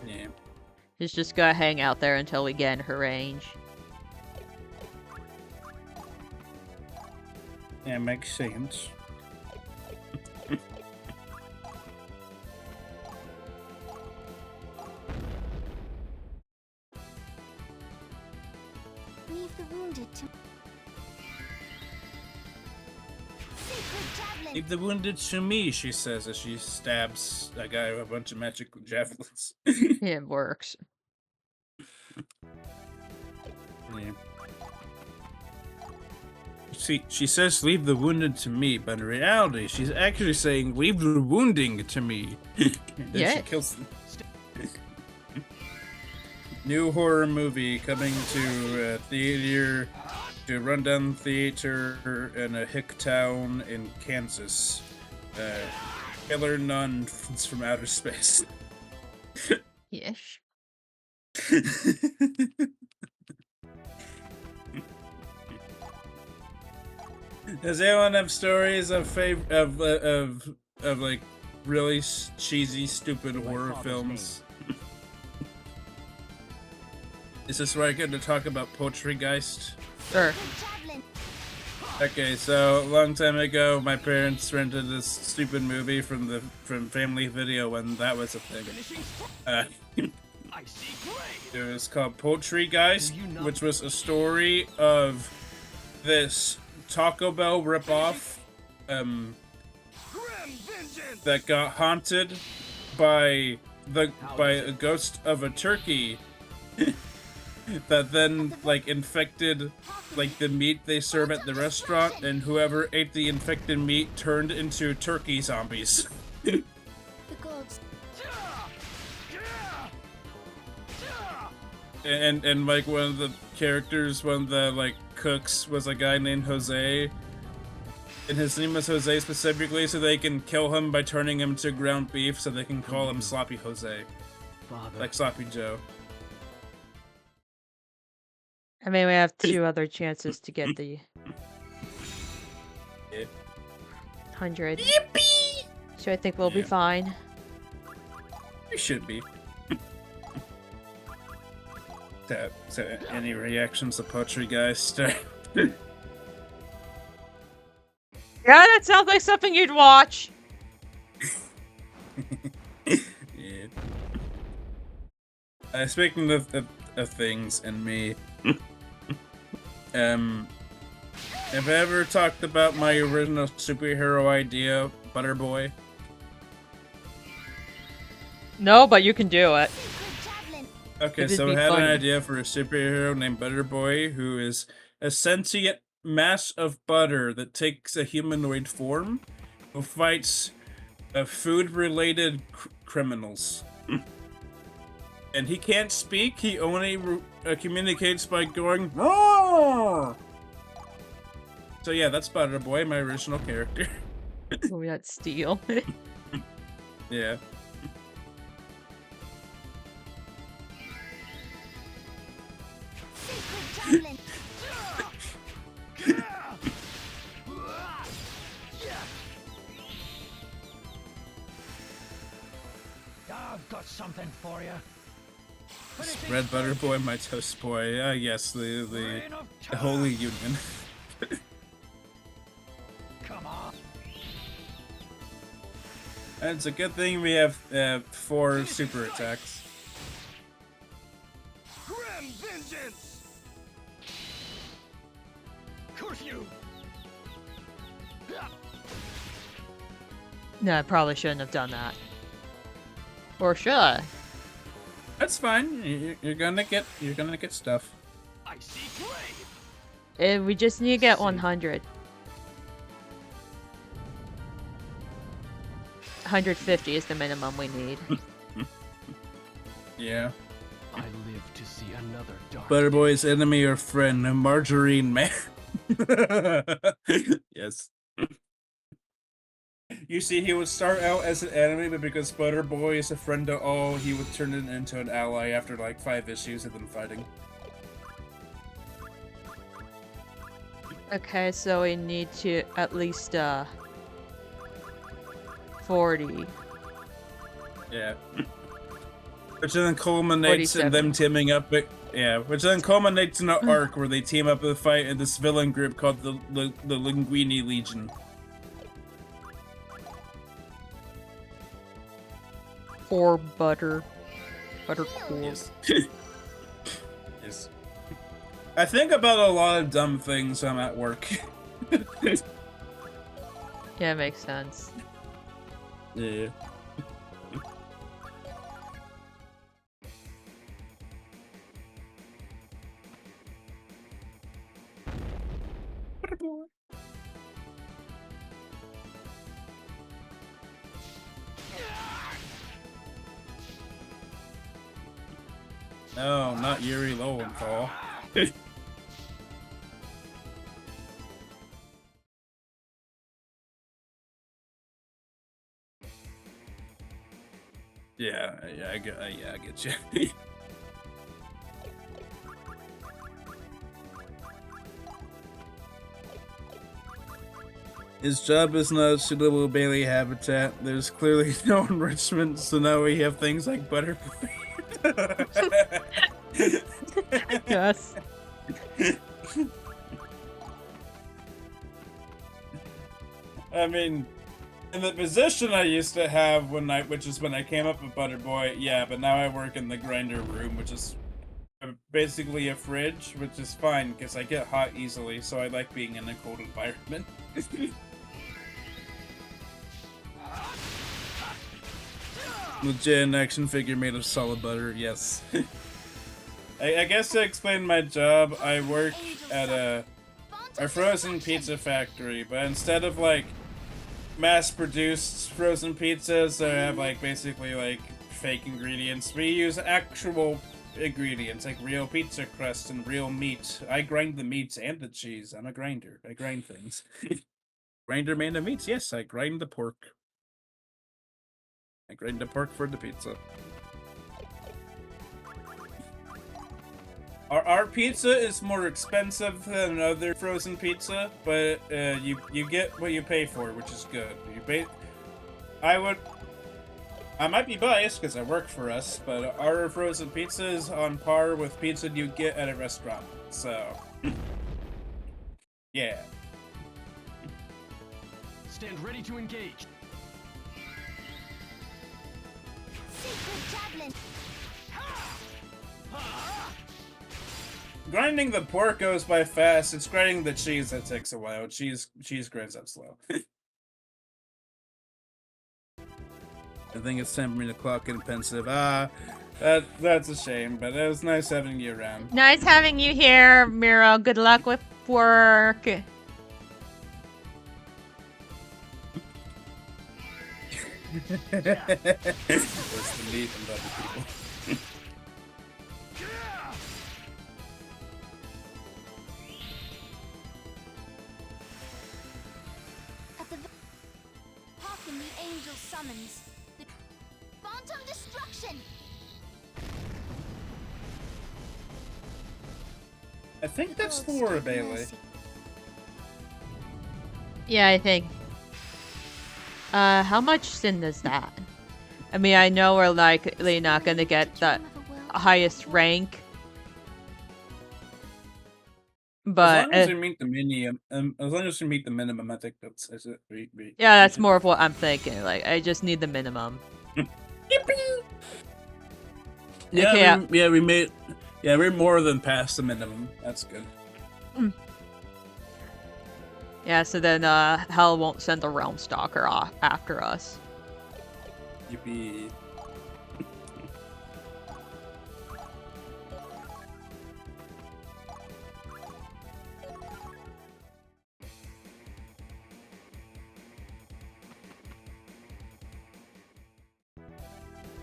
Yeah. Just gotta hang out there until we get in her range. Yeah, makes sense. Leave the wounded to Sacred javelin. Leave the wounded to me, she says as she stabs a guy with a bunch of magic javelins. It works. Yeah. See, she says leave the wounded to me, but in reality, she's actually saying leave the wounding to me. And then Yeah. she kills them. New horror movie coming to theater, to Rundown Theater in a hick town in Kansas. Killer Nun from outer space. Yes. Does anyone have stories of like really cheesy, stupid horror films? Is this where I get to talk about Poultrygeist? Sure. Javelin. Okay, so a long time ago, my parents rented this stupid movie from Family Video when that was a thing. It was called Poultrygeist, which was a story of this Taco Bell ripoff that got haunted by a ghost of a turkey that then like infected like the meat they serve at the restaurant, and whoever ate the infected meat turned into turkey zombies. The gods. And like one of the characters, one of the like cooks was a guy named Jose, and his name was Jose specifically so they can kill him by turning him to ground beef so they can call him Sloppy Jose, like Sloppy Joe. I mean, we have 2 other chances to get the Yeah. 100. Yippee! So I think we'll be Yeah. fine. We should be. So any reactions to Poultrygeist? Yeah, that sounds like something you'd watch. Yeah. Speaking of things and me, have I ever talked about my original superhero idea, Butterboy? No, but you can do it. Sacred javelin. Okay, It'd so be I had an funny. idea for a superhero named Butterboy, who is a sentient mass of butter that takes a humanoid form, who fights food-related criminals. And he can't speak, he only communicates by going roar! So yeah, that's Butterboy, my original character. Oh, that's steel. Yeah. Secret javelin. I've got something for you. Red Butterboy, my toast boy. Yes, the Holy Union. Come on. And it's a good thing we have 4 super attacks. Grim vengeance! Curfew! No, I probably shouldn't have done that. Or should I? That's fine. You're gonna get stuff. I see flame! We just need to get 100. 150 is the minimum we need. Yeah. I live to see another dark. Butterboy's enemy or friend, Margarine Man. Yes. You see, he would start out as an enemy, but because Butterboy is a friend to all, he would turn it into an ally after like 5 issues of them fighting. Okay, so we need to at least 40. Yeah. Which then culminates in 47. them teaming up. Yeah, which then culminates in an arc where they team up to fight in this villain group called the Linguini Legion. Or buttercore. Yes. Yes. I think about a lot of dumb things when I'm at work. Yeah, it makes sense. Yeah. No, not Yuri Lowenthal. Yeah, I get you. His job is not a suitable Bailey habitat. There's clearly no enrichment, so now we have things like Butterboy. Yes. I mean, in the position I used to have which is when I came up with Butterboy, yeah, but now I work in the grinder room, which is basically a fridge, which is fine because I get hot easily, so I like being in a cold environment. Legit action figure made of solid butter, yes. I guess to explain my job, I work at a frozen pizza factory, but instead of like mass-produced frozen pizzas that have like basically like fake ingredients, we use actual ingredients like real pizza crust and real meat. I grind the meats and the cheese. I'm a grinder. I grind things. Grinder man of meats. Yes, I grind the pork. I grind the pork for the pizza. Our pizza is more expensive than other frozen pizza, but you get what you pay for, which is good. I might be biased because I work for us, but our frozen pizza is on par with pizza you get at a restaurant. So, yeah. Stand ready to engage. Secret javelin. Grinding the pork goes by fast. It's grinding the cheese that takes a while. Cheese grinds up slow. I think it's time for me to clock in pensive. That's a shame, but it was nice having you around. Nice having you here, Miro. Good luck with work. What's the meat and other people? When the angel summons the phantom destruction. I think that's Gods Thor, give Bailey. mercy. Yeah, I think. How much sin is that? I mean, I know we're likely not gonna get the highest rank, As but long as we meet the minimum, as long as we meet the minimum, I think that's it. yeah, that's should more be of what I'm thinking. Like, I just need the minimum. Yeah, Okay, we made. Yeah, we're more than past the minimum. That's good. yeah. So then, Hell won't send the Realm Stalker off after us. Yippee.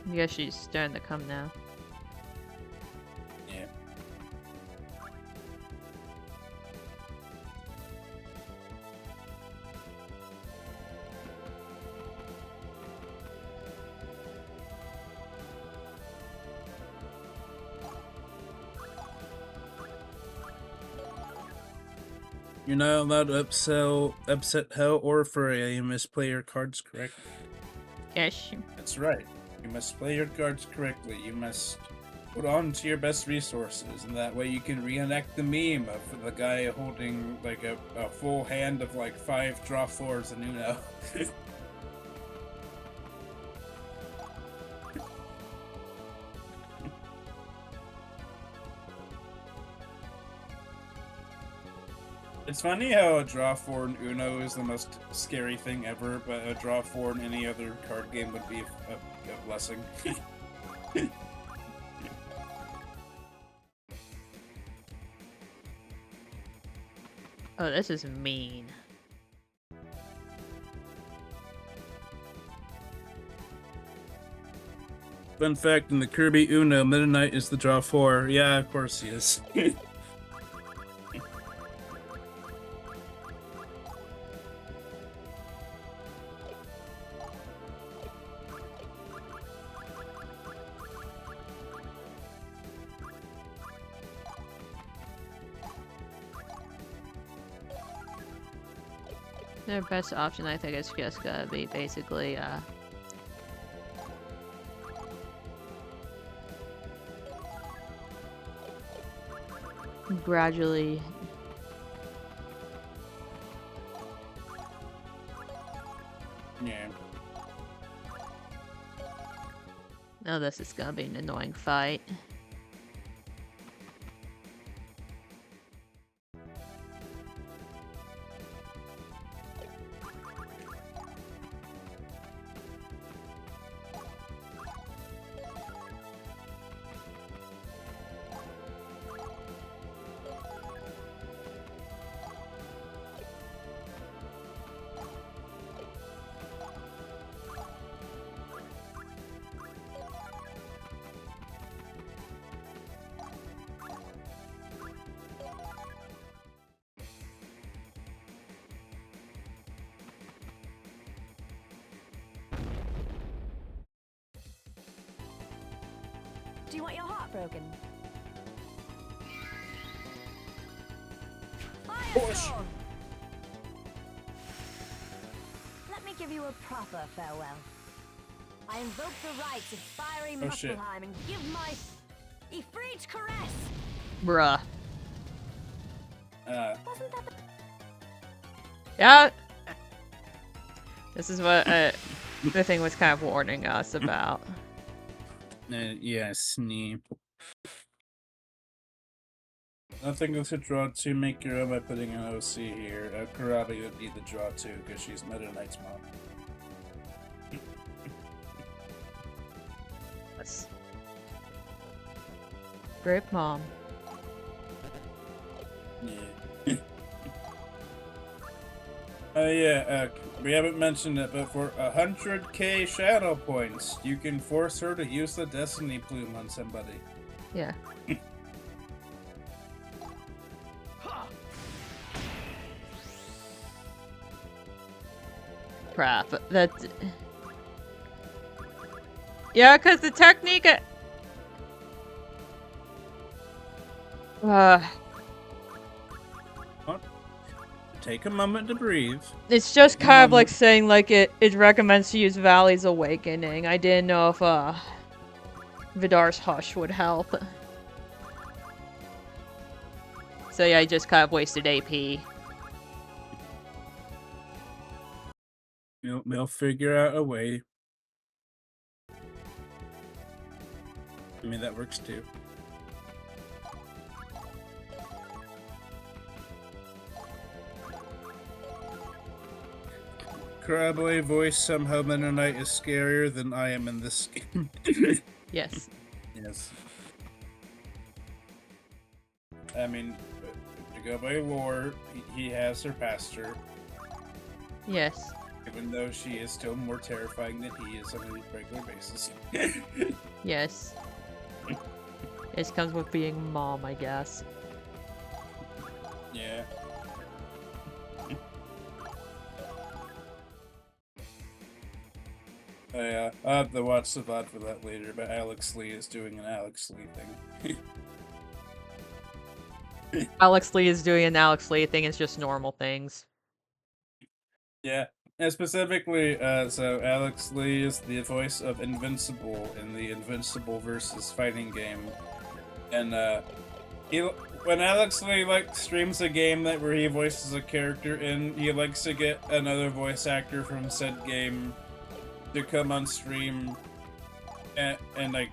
I guess she's starting to come now. Yeah. You're not allowed to upset Hell or Freya. You must play your cards correctly. Yes. That's right. You must play your cards correctly. You must put on to your best resources, and that way you can reenact the meme of the guy holding like a full hand of like 5 draw 4s and Uno. It's funny how a draw 4 in Uno is the most scary thing ever, but a draw 4 in any other card game would be a blessing. Oh, this is mean. Fun fact, in the Kirby Uno, Meta Knight is the draw 4. Yeah, of course he is. Their best option, I think, is just gonna be basically, gradually. Yeah. No, this is gonna be an annoying fight. Do you want your heart broken? Firestorm! Let me give you a proper farewell. I invoke the rights of fiery Oh, shit. Muspelheim and give my Ifrit caress! Bruh. Wasn't that the... Yeah. This is what the thing was kind of warning us about. Yes, nee. Nothing else to draw 2, make your own by putting an OC here. Karate would be the draw 2 because she's Meta Knight's mom. Yes. Great mom. Yeah. Yeah, we haven't mentioned it, but for 100k shadow points, you can force her to use the Destiny Plume on somebody. Yeah. crap. That. Yeah, because the technique. Take a moment to breathe. It's just Take a kind of like moment. saying like it recommends to use Valley's Awakening. I didn't know if Vidar's Hush would help. So yeah, I just kind of wasted AP. They'll figure out a way. I mean, that works too. Crabbley voice somehow Mennonite is scarier than I am in this game. Yes. Yes. I mean, to go by lore, he has surpassed her. Yes. Even though she is still more terrifying than he is on a regular basis. Yes. This comes with being mom, I guess. Yeah. Oh yeah, I'll have to watch the VOD for that later, but Alex Lee is doing an Alex Lee thing. Alex Lee is doing an Alex Lee thing, it's just normal things. Yeah, and specifically, so Alex Lee is the voice of Invincible in the Invincible versus fighting game. And, when Alex Lee, like, streams a game where he voices a character in, he likes to get another voice actor from said game to come on stream and like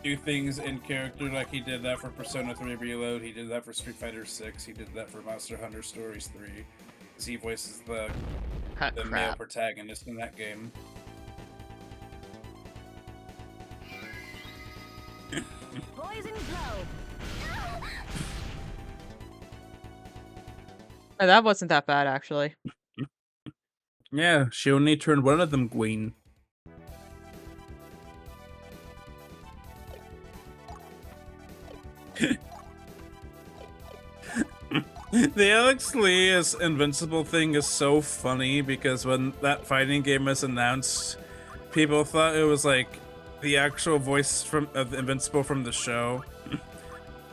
do things in character. Like he did that for Persona 3 Reload, he did that for Street Fighter 6, he did that for Monster Hunter Stories 3, because he voices the male protagonist in that game. Poison glow. Oh, that wasn't that bad, actually. Yeah, she only turned one of them green. The Alex Lee is Invincible thing is so funny because when that fighting game was announced, people thought it was like the actual voice of Invincible from the show.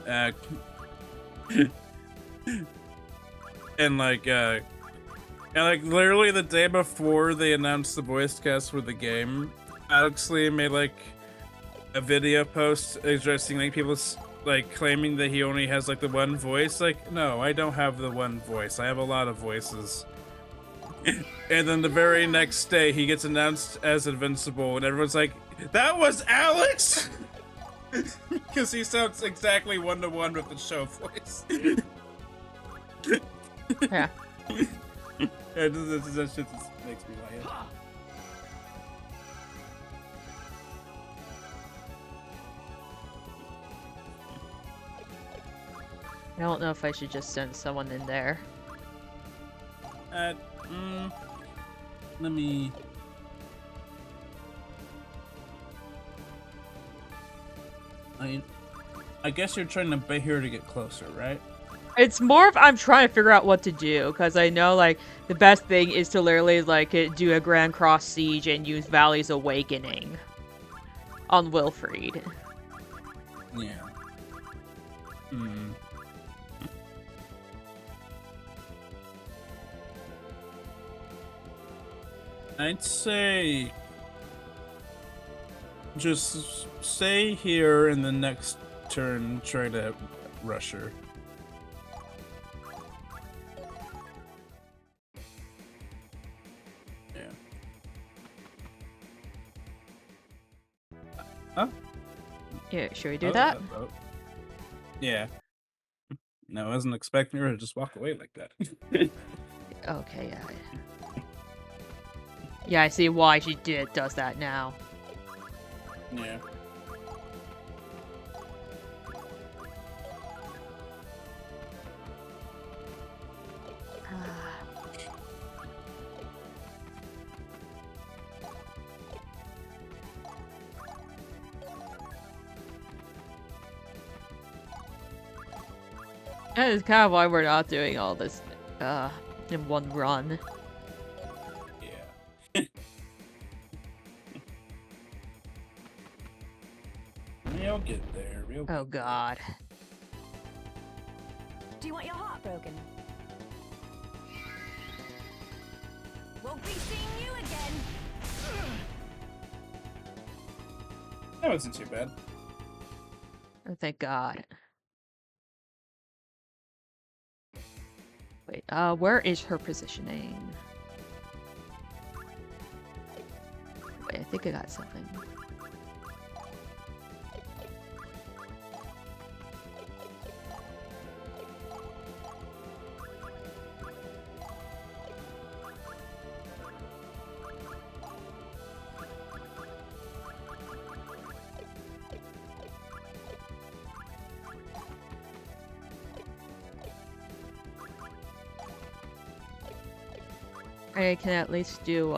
And like literally the day before they announced the voice cast for the game, Alex Lee made like a video post addressing like people like claiming that he only has like the one voice. Like, no, I don't have the one voice. I have a lot of voices. And then the very next day he gets announced as Invincible and everyone's like, that was Alex? Because he sounds exactly one-to-one with the show voice. Yeah. That shit just makes me laugh. I don't know if I should just send someone in there. Let me... I guess you're trying to bait here to get closer, right? It's more of I'm trying to figure out what to do, because I know, like, the best thing is to literally, like, do a Grand Cross Siege and use Valley's Awakening on Wilfried. Yeah. Hmm. I'd say just stay here in the next turn, try to rush her. Yeah. Huh? Yeah, should we do that? Yeah. No, I wasn't expecting her to just walk away like that. Okay, yeah. Yeah, I see why she does that now. Yeah. That is kind of why we're not doing all this in one run. I'll get there. We'll Oh get there. god. Do you want your heart broken? Won't be seeing you again. That wasn't too bad. Oh, thank god. Wait, where is her positioning? Wait, I think I got something. I can at least do,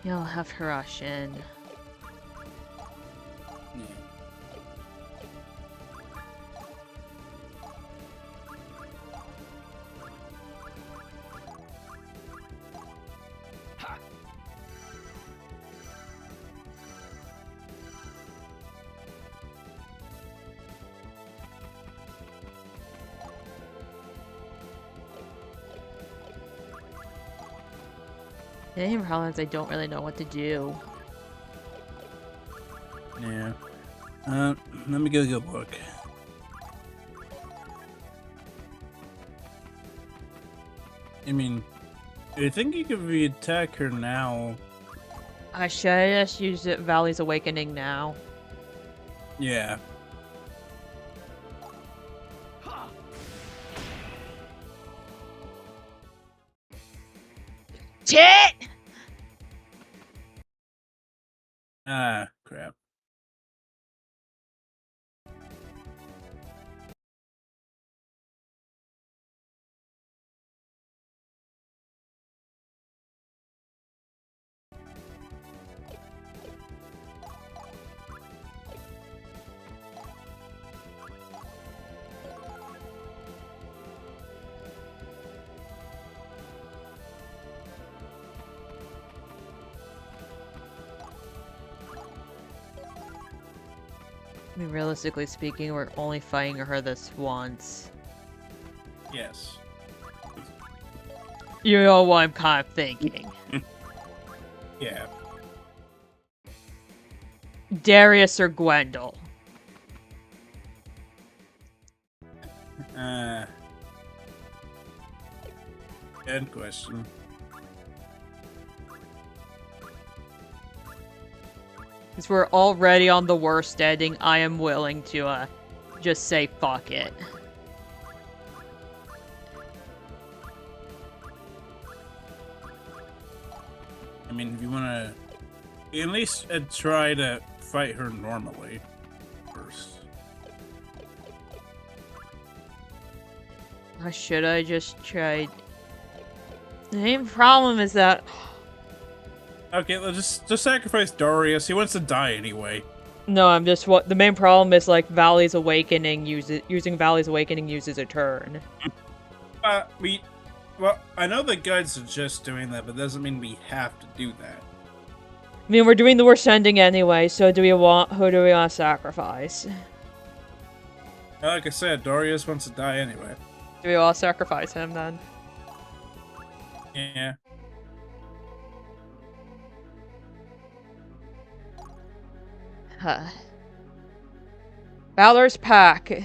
yeah, I'll have her rush in. Yeah. Ha! The only problem is I don't really know what to do. Yeah. Let me go get a look. I mean, I think you could re-attack her now. Should I just use it Valley's Awakening now? Yeah. Ha! Shit! Ah, crap. I mean, realistically speaking, we're only fighting her this once. Yes. You know what I'm kind of thinking. Yeah. Darius or Gwendol? Good question. Because we're already on the worst ending, I am willing to, just say fuck it. I mean, if you want to at least try to fight her normally first. Or should I just try... The main problem is that... Okay, let's just sacrifice Darius. He wants to die anyway. No, I'm just what the main problem is like Valley's Awakening using Valley's Awakening uses a turn. Well, I know the guide suggests doing that, but doesn't mean we have to do that. I mean, we're doing the worst ending anyway, so who do we want to sacrifice? Like I said, Darius wants to die anyway. Do we all sacrifice him then? Yeah. Valor's Pack.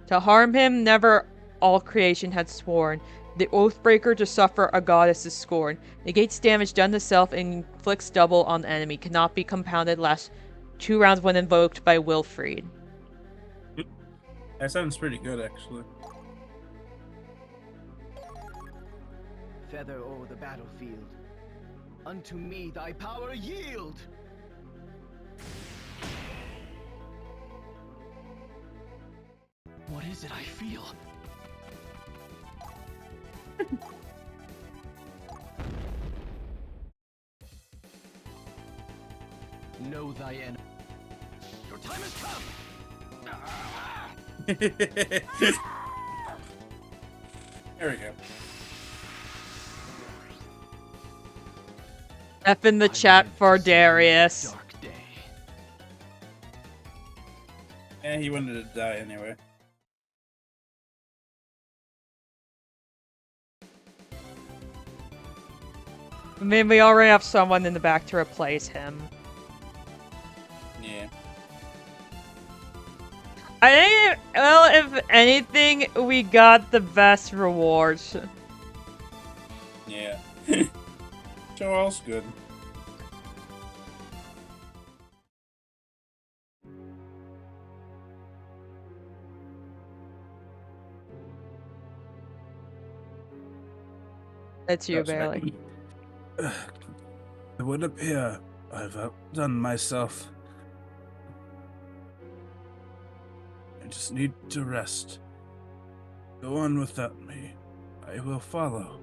To harm him, never all creation had sworn. The Oathbreaker to suffer a goddess's scorn. Negates damage done to self and inflicts double on the enemy. Cannot be compounded. Lasts 2 rounds when invoked by Wilfried. That sounds pretty good, actually. Feather o'er the battlefield. Unto me thy power yield! What is it I feel? Know thy enemy. Your time has come! There we go. F in the chat for Darius. Dark day. And he wanted to die anyway. I mean, we already have someone in the back to replace him. Yeah. I think, well, if anything, we got the best rewards. Yeah. So all's good. It's you, That's right. Bailey. It would appear I've outdone myself. I just need to rest. Go on without me. I will follow.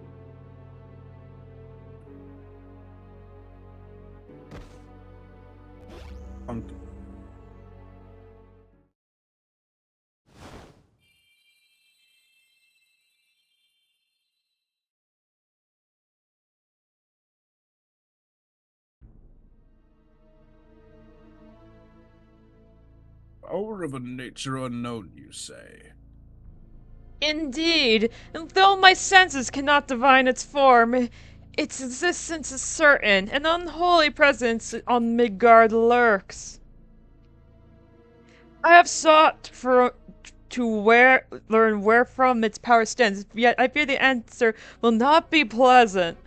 Power of a nature unknown, you say? Indeed, and though my senses cannot divine its form, its existence is certain. An unholy presence on Midgard lurks. I have sought to learn wherefrom its power stems, yet I fear the answer will not be pleasant.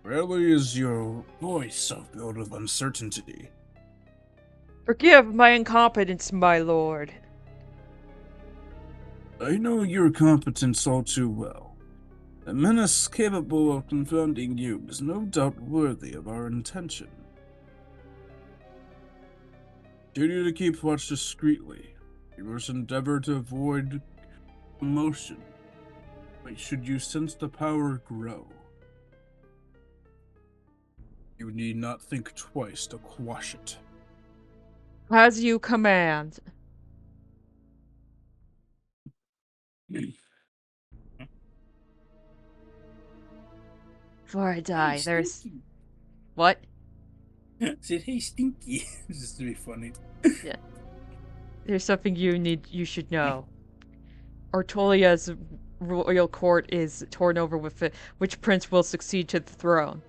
Rarely is your voice so filled with uncertainty. Forgive my incompetence, my lord. I know your competence all too well. A menace capable of confounding you is no doubt worthy of our intention. Continue to keep watch discreetly. You must endeavor to avoid emotion. But should you sense the power grow, you need not think twice to quash it. As you command. Before I die, there's... What? Said, hey, Stinky. Just to be funny. Yeah. There's something you should know. Ortolia's royal court is torn over with which prince will succeed to the throne.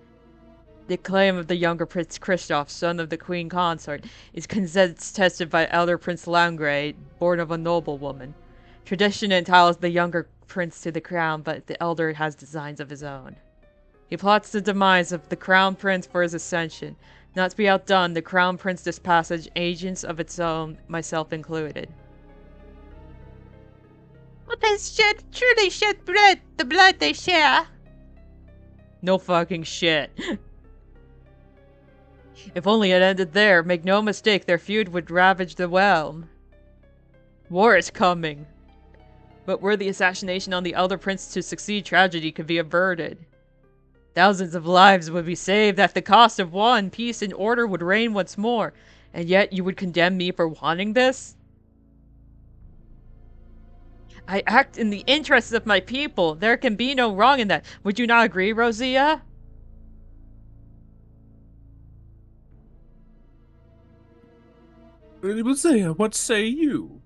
The claim of the younger Prince Kristoff, son of the queen consort, is contested by elder Prince Langray, born of a noblewoman. Tradition entitles the younger prince to the crown, but the elder has designs of his own. He plots the demise of the crown prince for his ascension. Not to be outdone, the crown prince dispasses agents of its own, myself included. But they should truly shed blood, the blood they share. No fucking shit. If only it ended there. Make no mistake, their feud would ravage the realm. War is coming. But were the assassination on the elder prince to succeed, tragedy could be averted. Thousands of lives would be saved at the cost of one. Peace and order would reign once more. And yet you would condemn me for wanting this? I act in the interests of my people. There can be no wrong in that. Would you not agree, Rosia? What say you?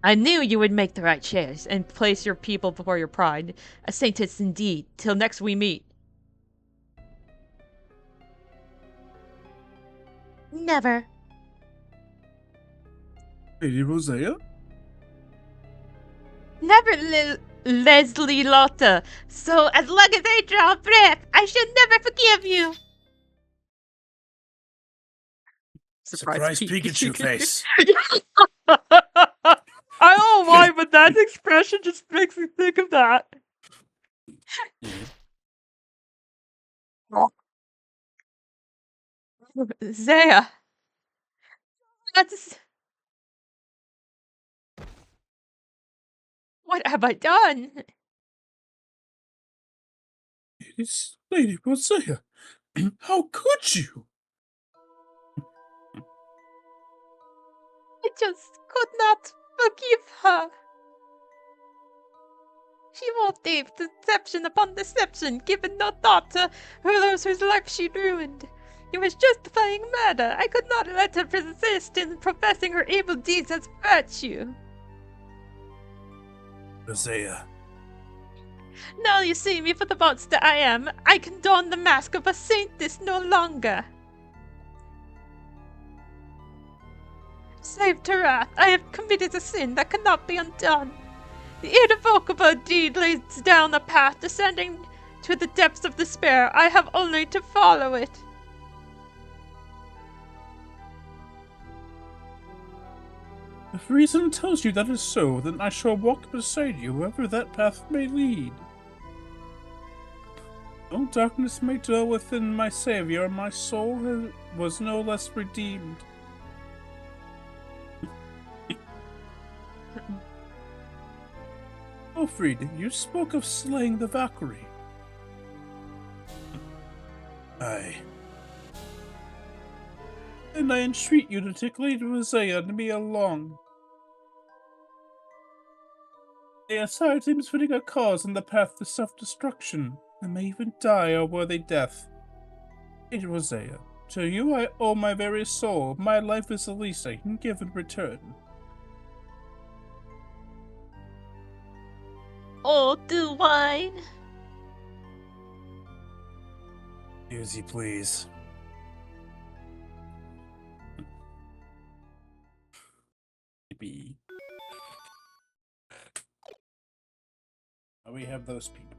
I knew you would make the right choice and place your people before your pride. A saintess indeed. Till next we meet. Never. Lady Rosea? Never, Leslie Lotta. So as long as I draw breath, I should never forgive you. Surprise Pikachu face. I don't know why, but that expression just makes me think of that. Zaya. That's... What have I done? It's Lady Rosea. How could you? I just could not forgive her. She won't leave deception upon deception, given no thought to those whose life she ruined. It was justifying murder. I could not let her persist in professing her evil deeds as virtue. Rosea. Now you see me for the monster I am. I can don the mask of a saintess no longer. Save to wrath, I have committed a sin that cannot be undone. The irrevocable deed leads down a path descending to the depths of despair. I have only to follow it. If reason tells you that is so, then I shall walk beside you wherever that path may lead. No darkness may dwell within my Savior, my soul was no less redeemed. Wilfried, you spoke of slaying the Valkyrie. Aye. And I entreat you to take Lady Rosea and me along. The Asire seems fitting a cause on the path to self-destruction, and may even die a worthy death. Lady Rosea, to you I owe my very soul. My life is the least I can give in return. Oh, do wine. As you please. Maybe. We have those people.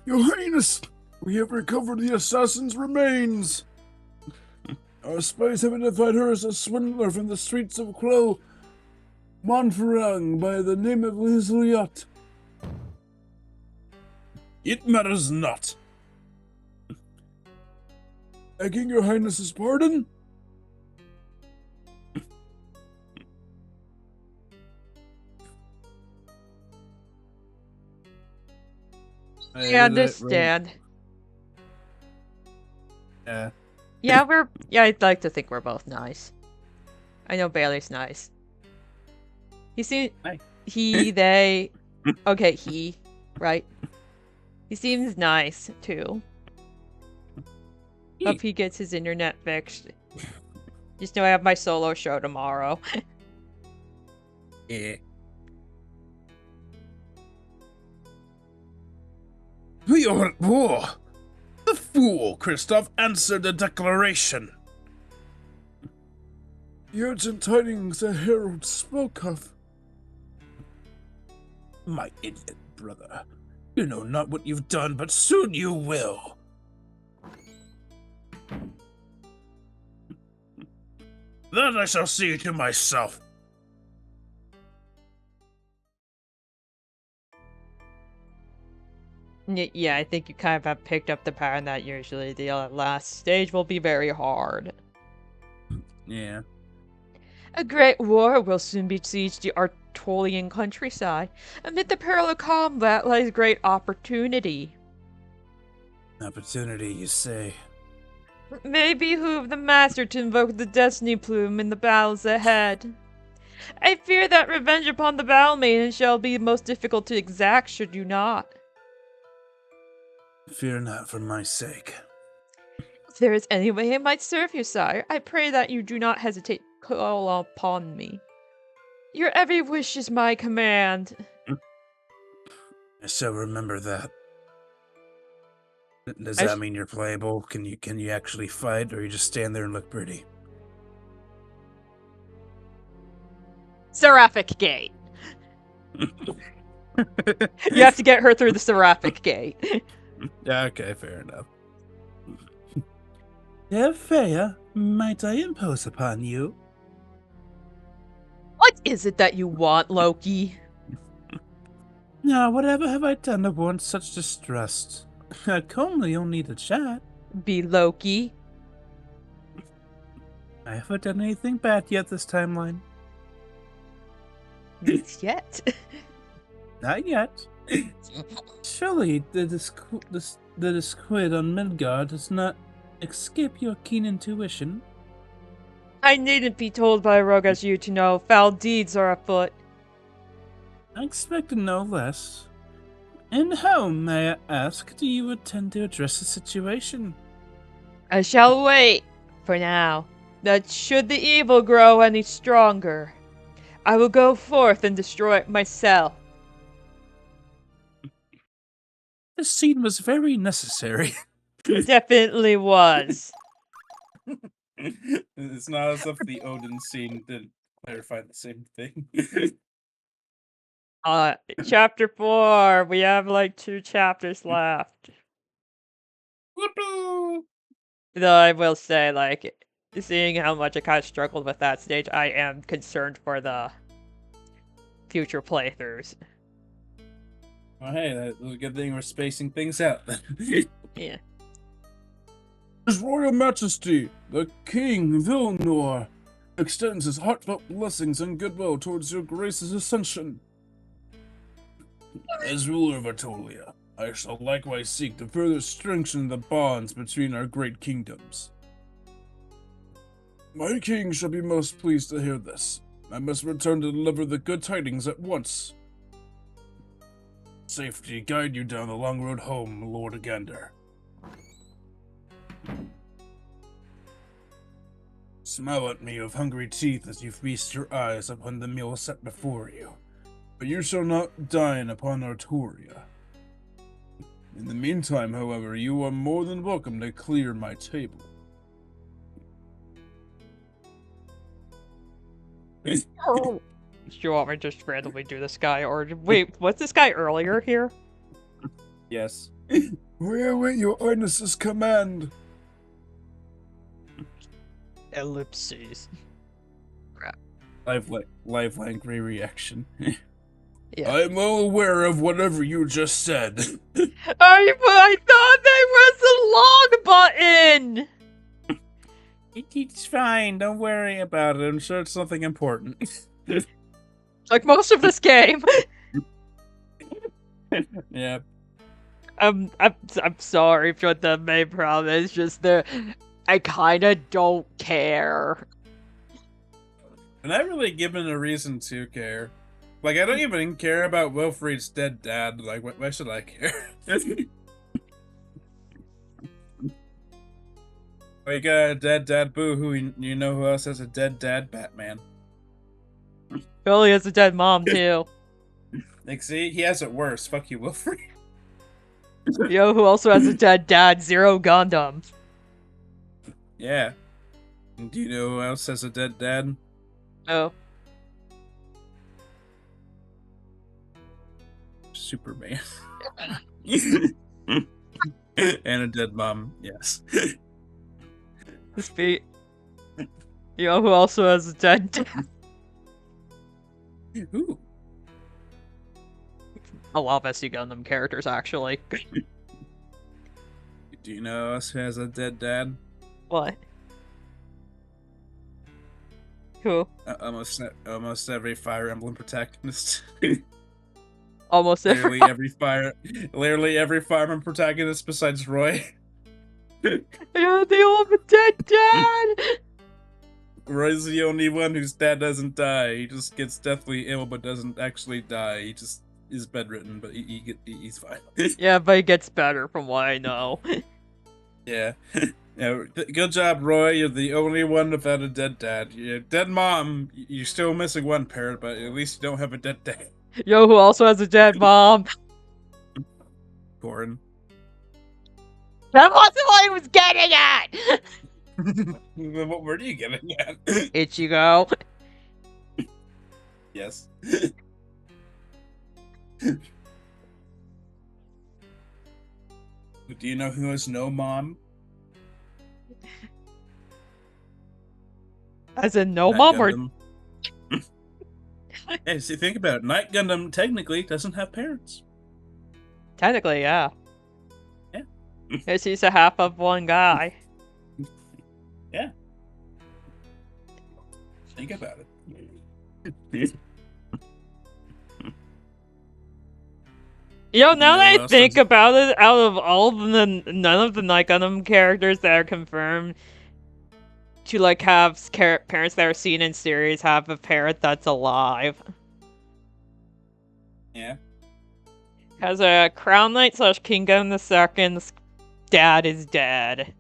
Your Highness, we have recovered the assassin's remains. Our spies have identified her as a swindler from the streets of Clo Montferrang by the name of Lizliot. It matters not. Begging your Highness's pardon? I understand. Yeah. Yeah, I'd like to think we're both nice. I know Bailey's nice. Hey. They... Okay, right? He seems nice, too. Hope he gets his internet fixed. Just know I have my solo show tomorrow. Yeah. We are at war. The fool, Kristoff, answered the declaration. The urgent tidings the herald spoke of. My idiot brother. You know not what you've done, but soon you will. That I shall see to myself. Yeah, I think you kind of have picked up the pattern that usually the last stage will be very hard. Yeah. A great war will soon besiege the Artolian countryside. Amid the peril of combat lies great opportunity. Opportunity, you say? It may behoove the master to invoke the Destiny Plume in the battles ahead. I fear that revenge upon the Battle Maiden shall be most difficult to exact should you not. Fear not for my sake. If there is any way I might serve you, sire, I pray that you do not hesitate to call upon me. Your every wish is my command. I shall remember that. Does I that sh- mean you're playable? Can you actually fight, or you just stand there and look pretty? Seraphic Gate. You have to get her through the Seraphic Gate. Yeah, okay, fair enough. Freya, might I impose upon you? What is it that you want, Loki? Now, whatever have I done to warrant such distrust? Comely, you'll need a chat. Be Loki. I haven't done anything bad yet this timeline. Not yet. Not yet. Surely the disquid on Midgard does not escape your keen intuition. I needn't be told by a rogue as you to know foul deeds are afoot. I expected no less. And how, may I ask, do you intend to address the situation? I shall wait, for now, that should the evil grow any stronger, I will go forth and destroy it myself. This scene was very necessary. It definitely was. It's not as if the Odin scene didn't clarify the same thing. Chapter 4, we have like 2 chapters left. Whoopoo! Though I will say, like, seeing how much I kind of struggled with that stage, I am concerned for the future playthroughs. Well, hey, that was a good thing we're spacing things out then. Yeah. His Royal Majesty, the King Vilnor, extends his heartfelt blessings and goodwill towards your Grace's ascension. As ruler of Atolia, I shall likewise seek to further strengthen the bonds between our great kingdoms. My king shall be most pleased to hear this. I must return to deliver the good tidings at once. Safety guide you down the long road home, Lord Agander. Smile at me of hungry teeth as you feast your eyes upon the meal set before you, but you shall not dine upon Arturia. In the meantime, however, you are more than welcome to clear my table. Do you want me to just randomly do this guy, or wait, was this guy earlier here? Yes. We await your Highness's command. Ellipses. Lifeline reaction. Yeah. I am well aware of whatever you just said. I thought there was a long button! It's fine, don't worry about it. I'm sure it's something important. Like most of this game. Yeah. I'm sorry, but the main problem is just I kinda don't care. And I really given a reason to care. Like, I don't even care about Wilfried's dead dad. Like, why should I care? We got a dead dad, boo. You know who else has a dead dad? Batman. Billy has a dead mom too. Like, see, he has it worse. Fuck you, Wilfried. You know who also has a dead dad? Zero Gundam. Yeah. And do you know who else has a dead dad? Oh. Superman. And a dead mom, yes. You know who also has a dead dad? Ooh. A lot of SC Gundam characters, actually. Do you know who else has a dead dad? What? Who? Almost every Fire Emblem protagonist. Almost every. Literally every Fire Emblem protagonist besides Roy. Yeah, they all have a dead dad! Roy's the only one whose dad doesn't die. He just gets deathly ill but doesn't actually die. He just is bedridden, but he's fine. Yeah, but he gets better from what I know. Yeah. Yeah, good job, Roy. You're the only one without a dead dad. Your dead mom, you're still missing one parent, but at least you don't have a dead dad. Yo, who also has a dead mom? Goran. That wasn't what I was getting at! What were you getting at? Ichigo. Yes. Do you know who has no mom? As in no Night mom or... Gundam. Hey, see, think about it. Night Gundam technically doesn't have parents. Technically, yeah. Yeah. Because he's a half of one guy. Yeah. Think about it. Yo, now You know that what I else think does- about it, out of all of the none of the Night Gundam characters that are confirmed to like have parents that are seen in series have a parent that's alive. Yeah. Because Crown Knight / King Gundam II's dad is dead.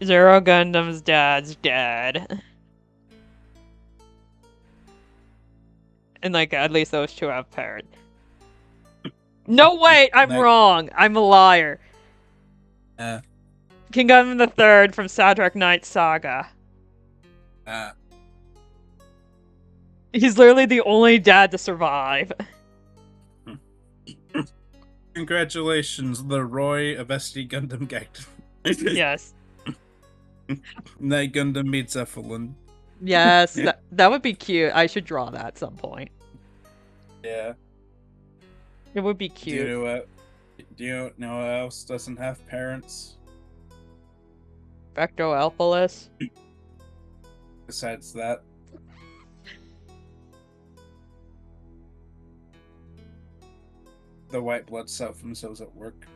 Zero Gundam's dad's dead. And like at least those two have parents. No, wait, I'm wrong. I'm a liar. King Gundam III from Sadrak Knight Saga. He's literally the only dad to survive. Congratulations, Leroy of SD Gundam Gackt. Yes. Night Gundam meets Ephelon. Yes, that would be cute. I should draw that at some point. Yeah. It would be Do you cute. know what? Do you know who else doesn't have parents? Vecto Alphalus. Besides that. The white blood cell from Cells at Work.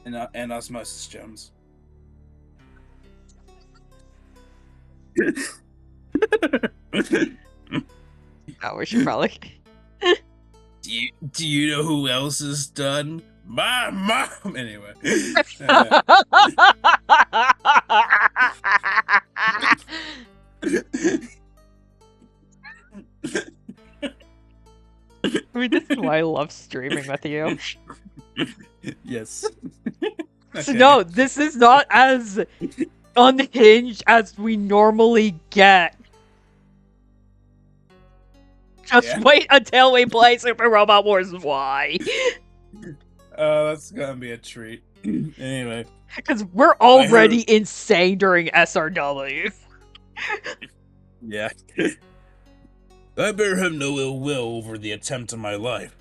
And Osmosis Jones. Oh, we should probably. Do you know who else is done? My mom! Anyway. I mean, this is why I love streaming with you. Yes. So no, this is not as unhinged as we normally get. Just wait until we play Super Robot Wars Y. That's gonna be a treat. Anyway. Because we're already insane during SRW. Yeah. I bear him no ill will over the attempt on my life.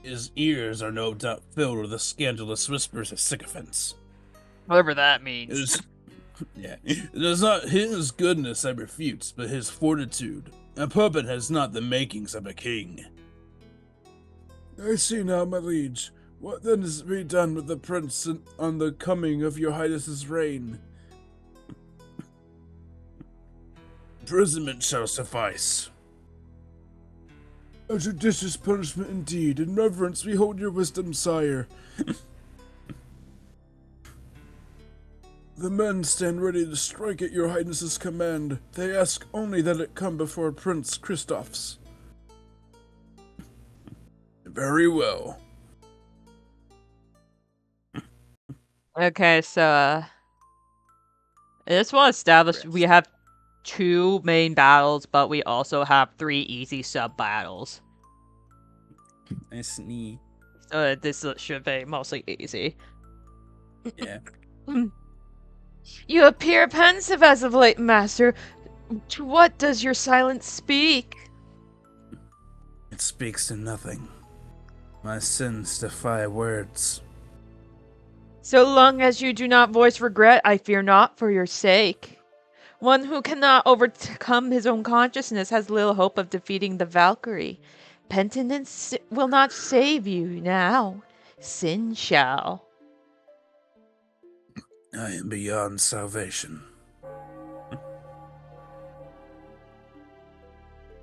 His ears are no doubt filled with the scandalous whispers of sycophants. Whatever that means. It is not his goodness I refute, but his fortitude. A puppet has not the makings of a king. I see now, my liege. What then is to be done with the prince on the coming of your highness's reign? Imprisonment shall suffice. A judicious punishment indeed. In reverence we hold your wisdom, sire. The men stand ready to strike at your highness's command. They ask only that it come before Prince Christoph's. Very well. Okay, so, I just want to establish we have 2 main battles, but we also have 3 easy sub-battles. Nice knee. So this should be mostly easy. Yeah. You appear pensive as of late, master. To what does your silence speak? It speaks to nothing. My sins defy words. So long as you do not voice regret, I fear not for your sake. One who cannot overcome his own consciousness has little hope of defeating the Valkyrie. Penitence will not save you now. Sin shall. I am beyond salvation.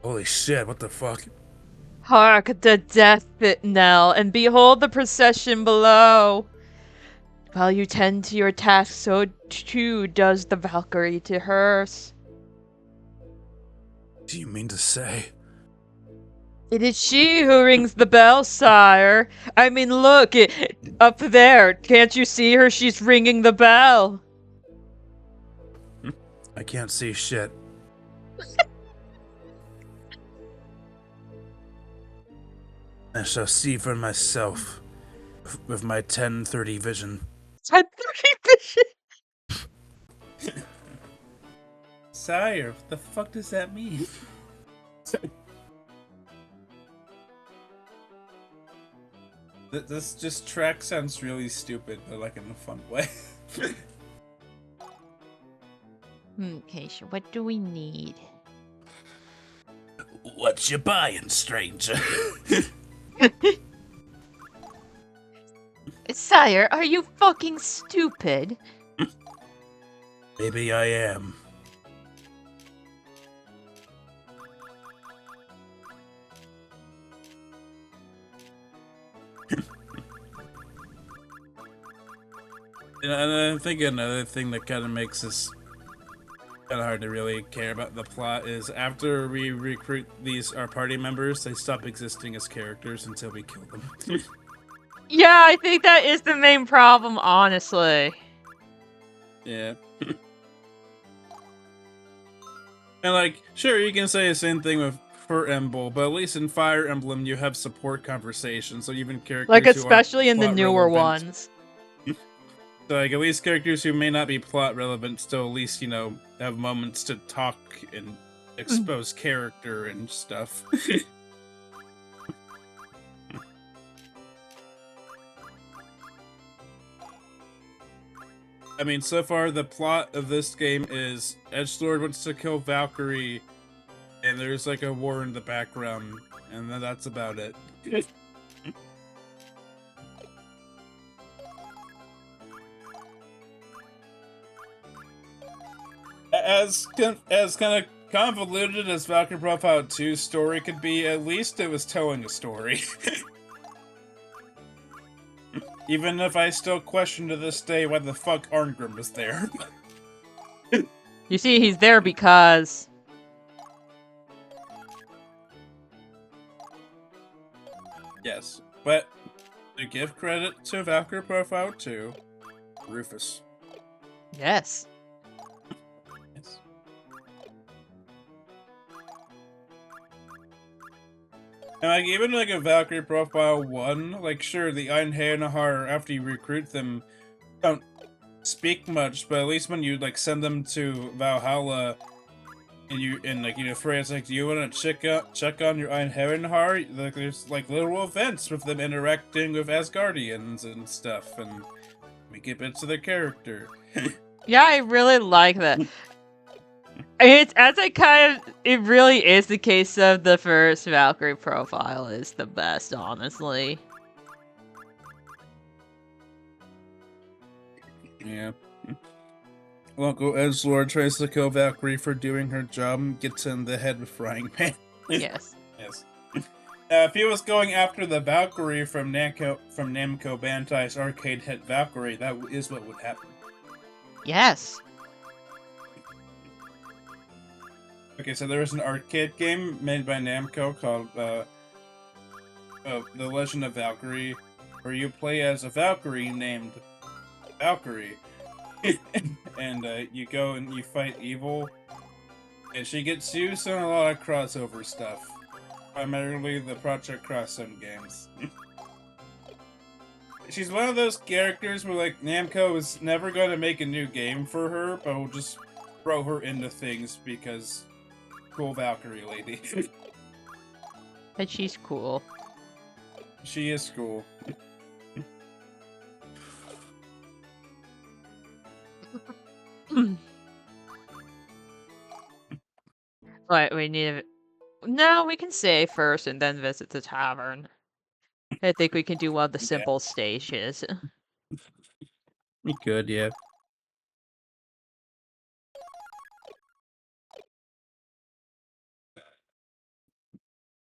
Holy shit, what the fuck? Hark the death bit knell, and behold the procession below. While you tend to your task, so too does the Valkyrie to hers. Do you mean to say It is she who rings the bell, sire. I mean, look, up there. Can't you see her? She's ringing the bell. I can't see shit. I shall see for myself with my 1030 vision. 10:30 vision. Sire, what the fuck does that mean? This just track sounds really stupid, but like in a fun way. Okay, so what do we need? What you buying, stranger? Sire, are you fucking stupid? Maybe I am. And I think another thing that kind of makes this kind of hard to really care about the plot is after we recruit our party members, they stop existing as characters until we kill them. Yeah, I think that is the main problem, honestly. Yeah. And like, sure, you can say the same thing with Fire Emblem, but at least in Fire Emblem you have support conversations, so even characters Like, who aren't especially in the plot newer relevant- ones. So like at least characters who may not be plot relevant still at least, you know, have moments to talk and expose character and stuff. I mean, so far the plot of this game is Edgelord wants to kill Valkyrie, and there's like a war in the background, and then that's about it. As kind of convoluted as Valkyrie Profile 2's story could be, at least it was telling a story. Even if I still question to this day why the fuck Arngrim was there. You see, he's there because... Yes, but to give credit to Valkyrie Profile 2, Rufus. Yes. Yes. And like even like a Valkyrie Profile 1, like sure the Einherjar after you recruit them don't speak much, but at least when you like send them to Valhalla and like you know Freya's like, do you want to check on your Einherjar? Like there's like little events with them interacting with Asgardians and stuff, and we get bits of their character. Yeah, I really like that. It really is the case of the first Valkyrie profile is the best, honestly. Yeah. Uncle Edgelord tries to kill Valkyrie for doing her job and gets in the head with frying pan. Yes. Yes. If he was going after the Valkyrie from Namco Bandai's arcade hit Valkyrie, that is what would happen. Yes. Okay, so there was an arcade game made by Namco called The Legend of Valkyrie, where you play as a Valkyrie named Valkyrie, and you go and you fight evil, and she gets used in a lot of crossover stuff, primarily the Project Cross Zone games. She's one of those characters where like Namco is never going to make a new game for her, but will just throw her into things because cool Valkyrie lady. But she's cool. She is cool. But we need... No, we can save first and then visit the tavern. I think we can do one of the simple stages. We could, yeah.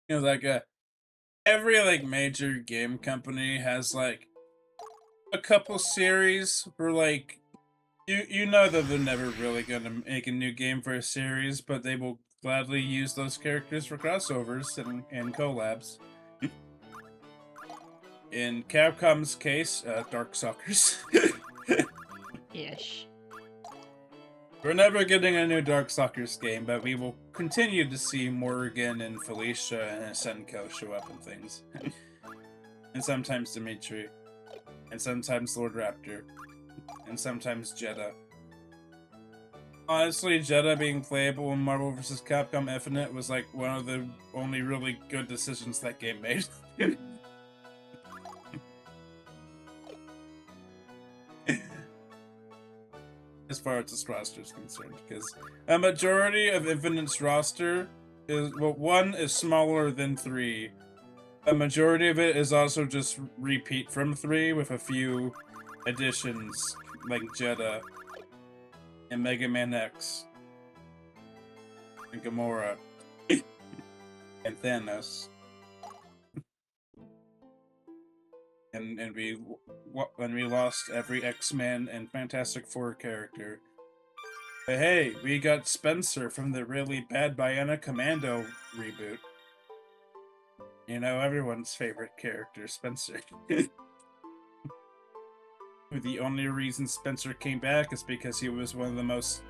You know, like every like major game company has like a couple series where like you know that they're never really gonna make a new game for a series, but they will gladly use those characters for crossovers and collabs. In Capcom's case, Darkstalkers. Ish. We're never getting a new Darkstalkers game, but we will continue to see Morrigan and Felicia and Senko show up in things. And sometimes Dimitri. And sometimes Lord Raptor. And sometimes Jeddah. Honestly, Jeddah being playable in Marvel vs. Capcom Infinite was like one of the only really good decisions that game made. As far as this roster is concerned, because a majority of Infinite's roster is, well, 1 is smaller than 3. A majority of it is also just repeat from 3 with a few additions like Jeddah and Mega Man X and Gamora and Thanos. And we lost every X-Men and Fantastic Four character. But hey, we got Spencer from the really bad Bionic Commando reboot. You know, everyone's favorite character, Spencer. The only reason Spencer came back is because he was one of the most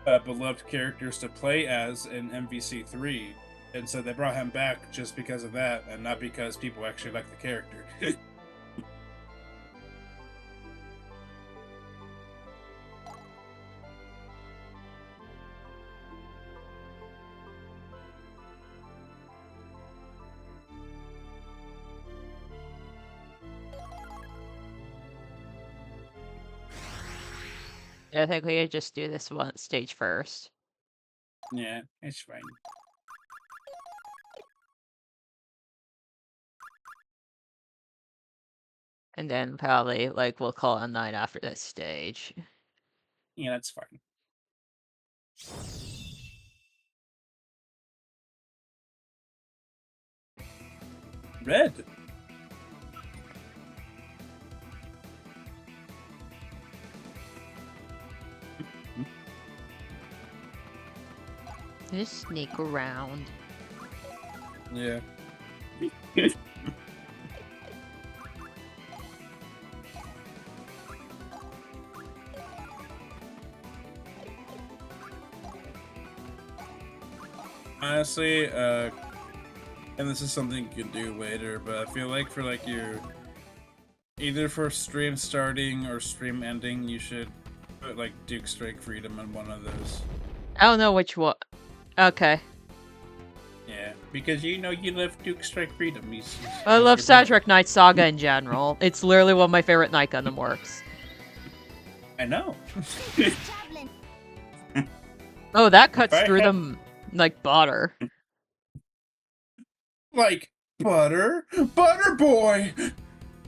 beloved characters to play as in MVC3. And so they brought him back just because of that, and not because people actually like the character. I think we could just do this one stage first. Yeah, it's fine. And then probably, like, we'll call it a night after this stage. Yeah, that's fine. Red. Just sneak around. Yeah. Honestly, and this is something you can do later, but I feel like for like your either for stream starting or stream ending, you should put like Duke Strike Freedom in one of those. I don't know which one. Okay. Yeah, because you know you love Duke Strike Freedom. I love Sadrak Knight Saga in general. It's literally one of my favorite Night Gundam works. I know. Javelin. Oh, that cuts I through had- them like butter. Like butter, butter boy.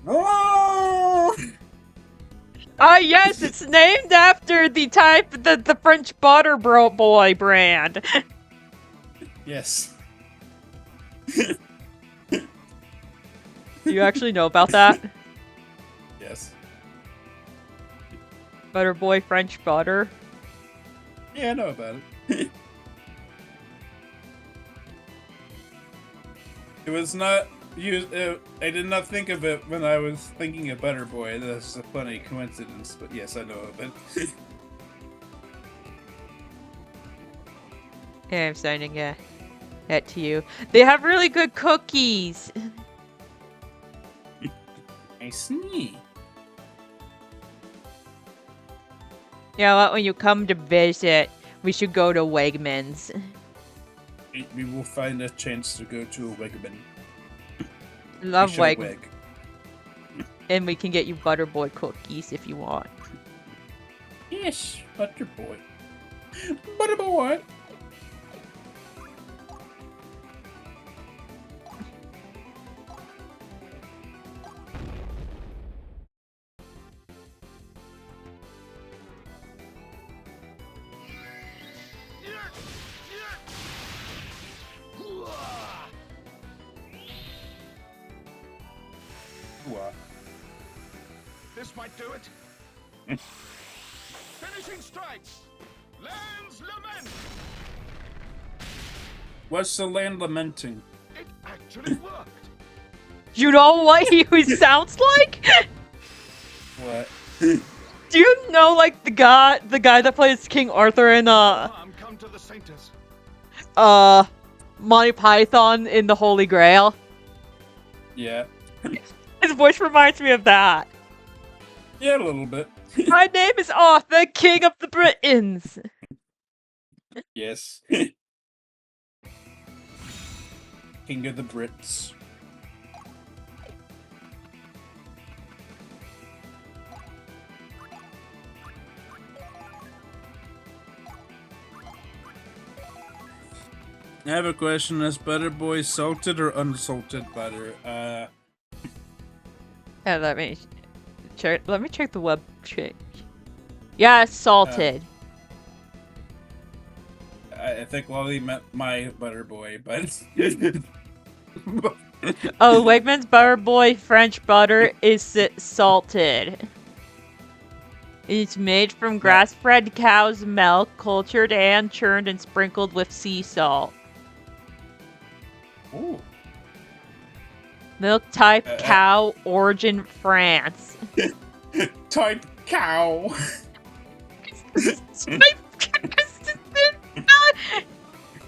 Oh. Ah, yes, it's named after the type, the French butter boy brand. Yes. Do you actually know about that? Yes. Butter boy French butter? Yeah, I know about it. It was not used. I did not think of it when I was thinking of Butter Boy. That's a funny coincidence, but yes, I know of it. Yeah, I'm sending it to you. They have really good cookies. I see. You know what? When you come to visit, we should go to Wegmans. We will find a chance to go to a Wegman. Love We shall Wegmans. And we can get you Butter Boy cookies if you want. Yes, Butter Boy. Butter Boy. This might do it. Finishing strikes. Lands lament. What's the land lamenting? It actually worked. You know what he sounds like? What? Do you know like the guy that plays King Arthur in Harm come to the sainters. Monty Python in the Holy Grail? Yeah. His voice reminds me of that. Yeah, a little bit. My name is Arthur, King of the Britons. Yes. King of the Brits. I have a question. Is Butter Boy salted or unsalted butter? Let me check. Let me check the web check. Yeah, it's salted. I think Lolly meant my Butter Boy, but Oh, Wegmans Butter Boy French butter is salted. It's made from grass-fed cow's milk, cultured and churned and sprinkled with sea salt. Ooh. Milk type cow, origin France. Type cow.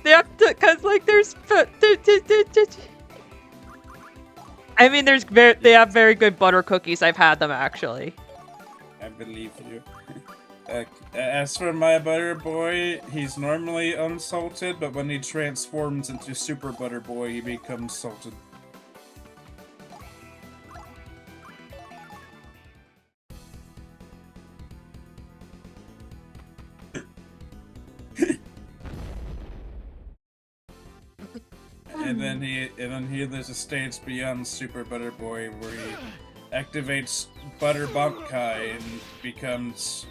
They have to, cause like there's, I mean, they have very good butter cookies. I've had them actually. I believe you. As for my Butter Boy, he's normally unsalted, but when he transforms into Super Butter Boy, he becomes salted. And then there's a stage beyond Super Butter Boy where he activates Butter Bankai and becomes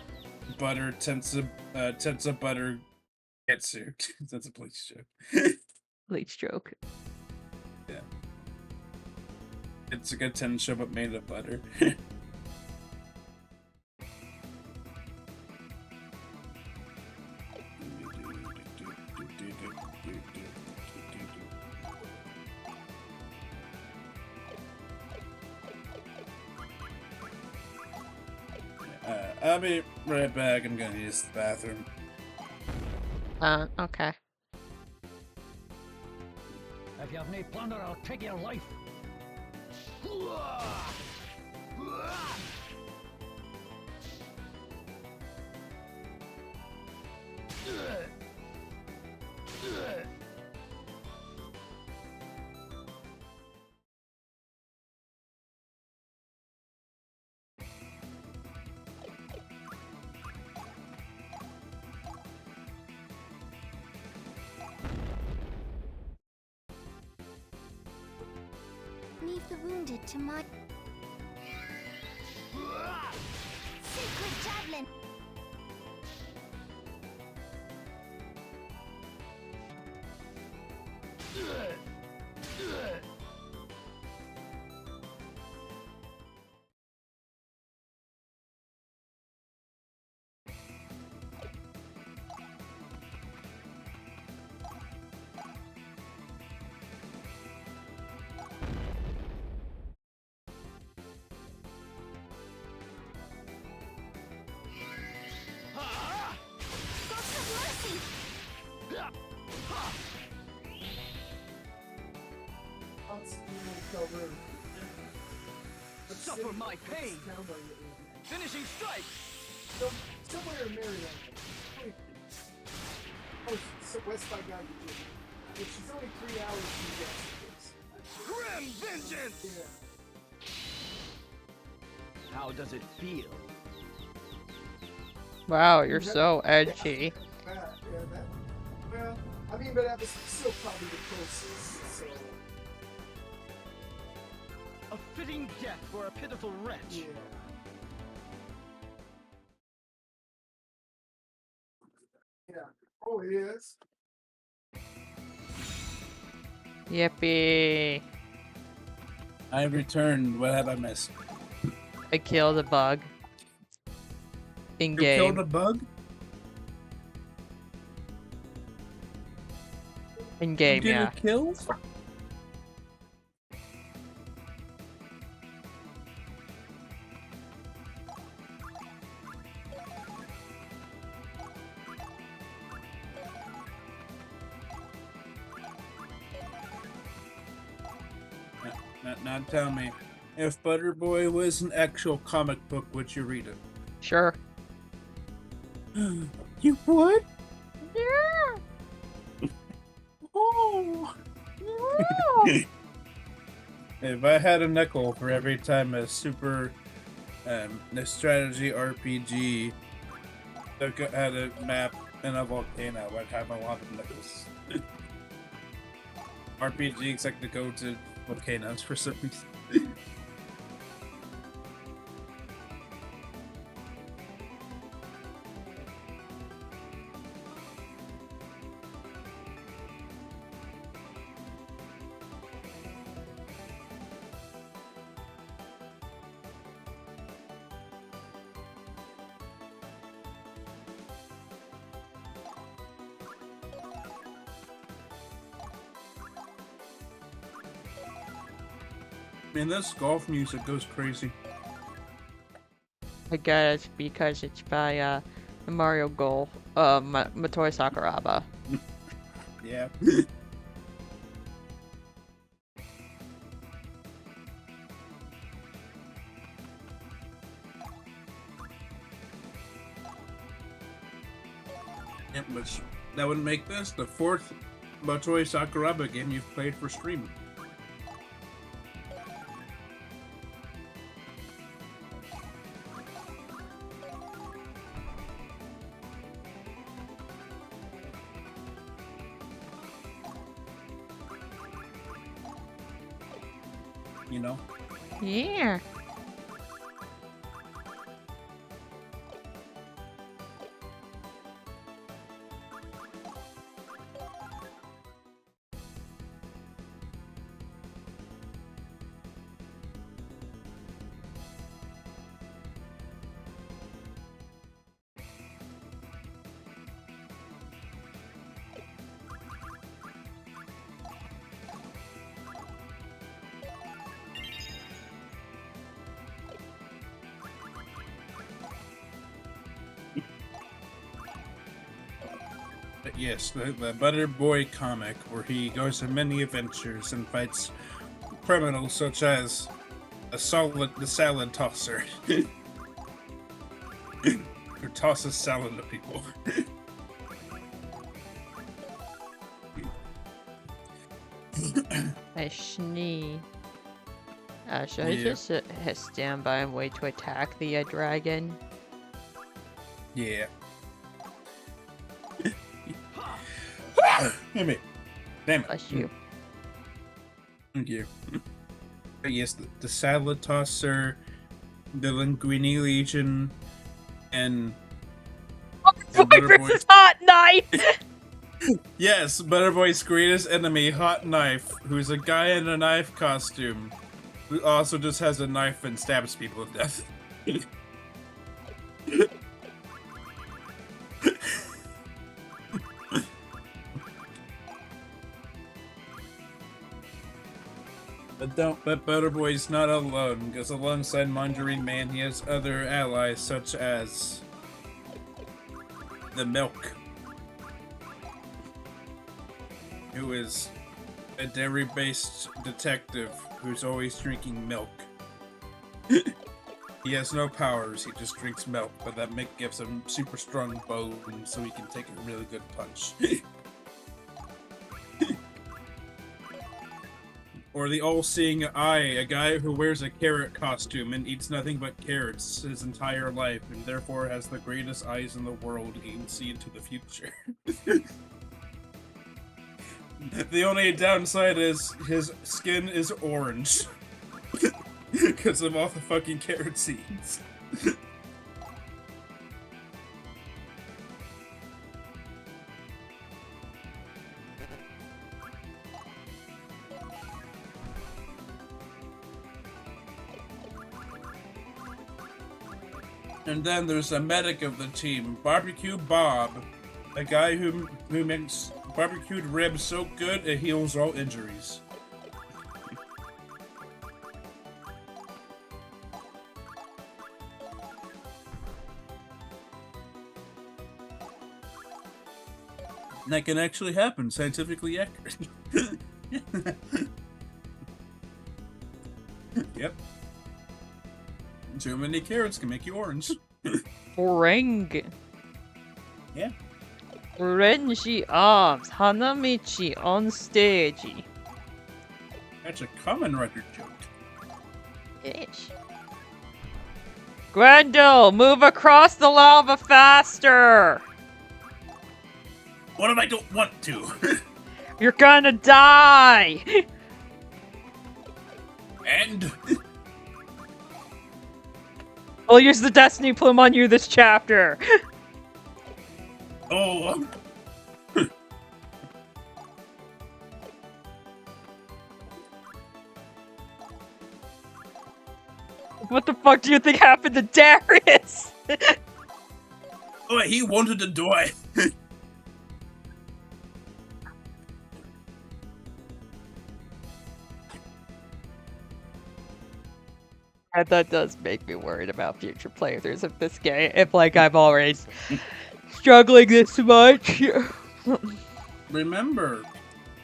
Butter Tensa Butter Getsu. That's a Bleach joke. Bleach joke. Yeah. It's a good Tensho but made of butter. I'll be right back. I'm gonna use the bathroom. Okay. If you have no plunder, I'll take your life. Leave the wounded to my sacred javelin. Suffer my pain. Finishing strike. Somewhere in Maryland. Oh, so West by God, Virginia. But she's only 3 hours from Jacksonville. Grim vengeance. Yeah. How does it feel? Wow, you're so edgy. Well, I mean, but that was still probably the closest, so. A fitting death for a pitiful wretch. Yeah. Yeah. Oh, it is. Yippee. I returned. What have I missed? I killed a bug. In You game. killed a bug? In game, Get yeah. it killed? Now tell me, if Butterboy was an actual comic book, would you read it? Sure. You would? Yeah. Oh. Yeah. If I had a nickel for every time a super a strategy RPG had a map in a volcano, I'd have a lot of nickels. RPGs like to go to volcanoes for some reason. Man, this golf music goes crazy. I guess because it's by Mario Goal, Motoi Sakuraba. Yeah. Yep, which that would make this the 4th Motoi Sakuraba game you've played for stream. You know? Yeah. But yes, the Butter Boy comic where he goes on many adventures and fights criminals such as the salad tosser. Who tosses salad to people. I sneeze. Should I Yeah. just stand by and wait to attack the dragon? Yeah. Damn it. Damn it. Bless you. Thank you. But yes, the salad tosser, the Linguini Legion, and Boy Butterboy. versus Hot Knife! Yes, Butterboy's greatest enemy, Hot Knife, who's a guy in a knife costume, who also just has a knife and stabs people to death. But Butterboy's not alone, because alongside Mandarin Man, he has other allies such as the Milk, who is a dairy-based detective who's always drinking milk. He has no powers, he just drinks milk, but that milk gives him super strong bones so he can take a really good punch. Or the all-seeing eye, a guy who wears a carrot costume and eats nothing but carrots his entire life, and therefore has the greatest eyes in the world. He can see into the future. The only downside is his skin is orange. Because of all the fucking carrot seeds. And then there's the medic of the team, Barbecue Bob, a guy who makes barbecued ribs so good it heals all injuries. And that can actually happen, scientifically accurate. Yep. Too many carrots can make you orange. Orange. Yeah. 오렌지 arms, 하나미치 on stage. That's a common record joke. Ish. Grendel, move across the lava faster! What if I don't want to? You're gonna die! And I'll use the Destiny Plume on you this chapter. oh, What the fuck do you think happened to Darius? oh, he wanted to die. And that does make me worried about future playthroughs of this game. If, like, I'm already struggling this much. Remember,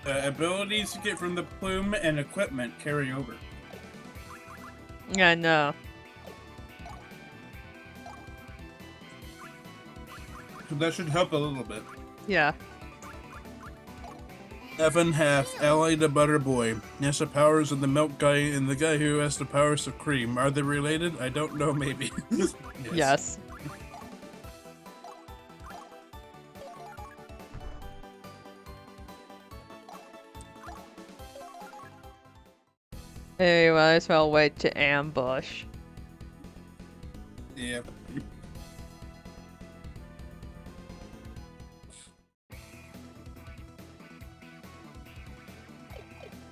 abilities you get from the plume and equipment carry over. I know. So that should help a little bit. Yeah. Evan Half, ally to Butterboy. Has the powers of the milk guy and the guy who has the powers of cream. Are they related? I don't know, maybe. Yes. Hey, might as well wait to ambush. Yeah.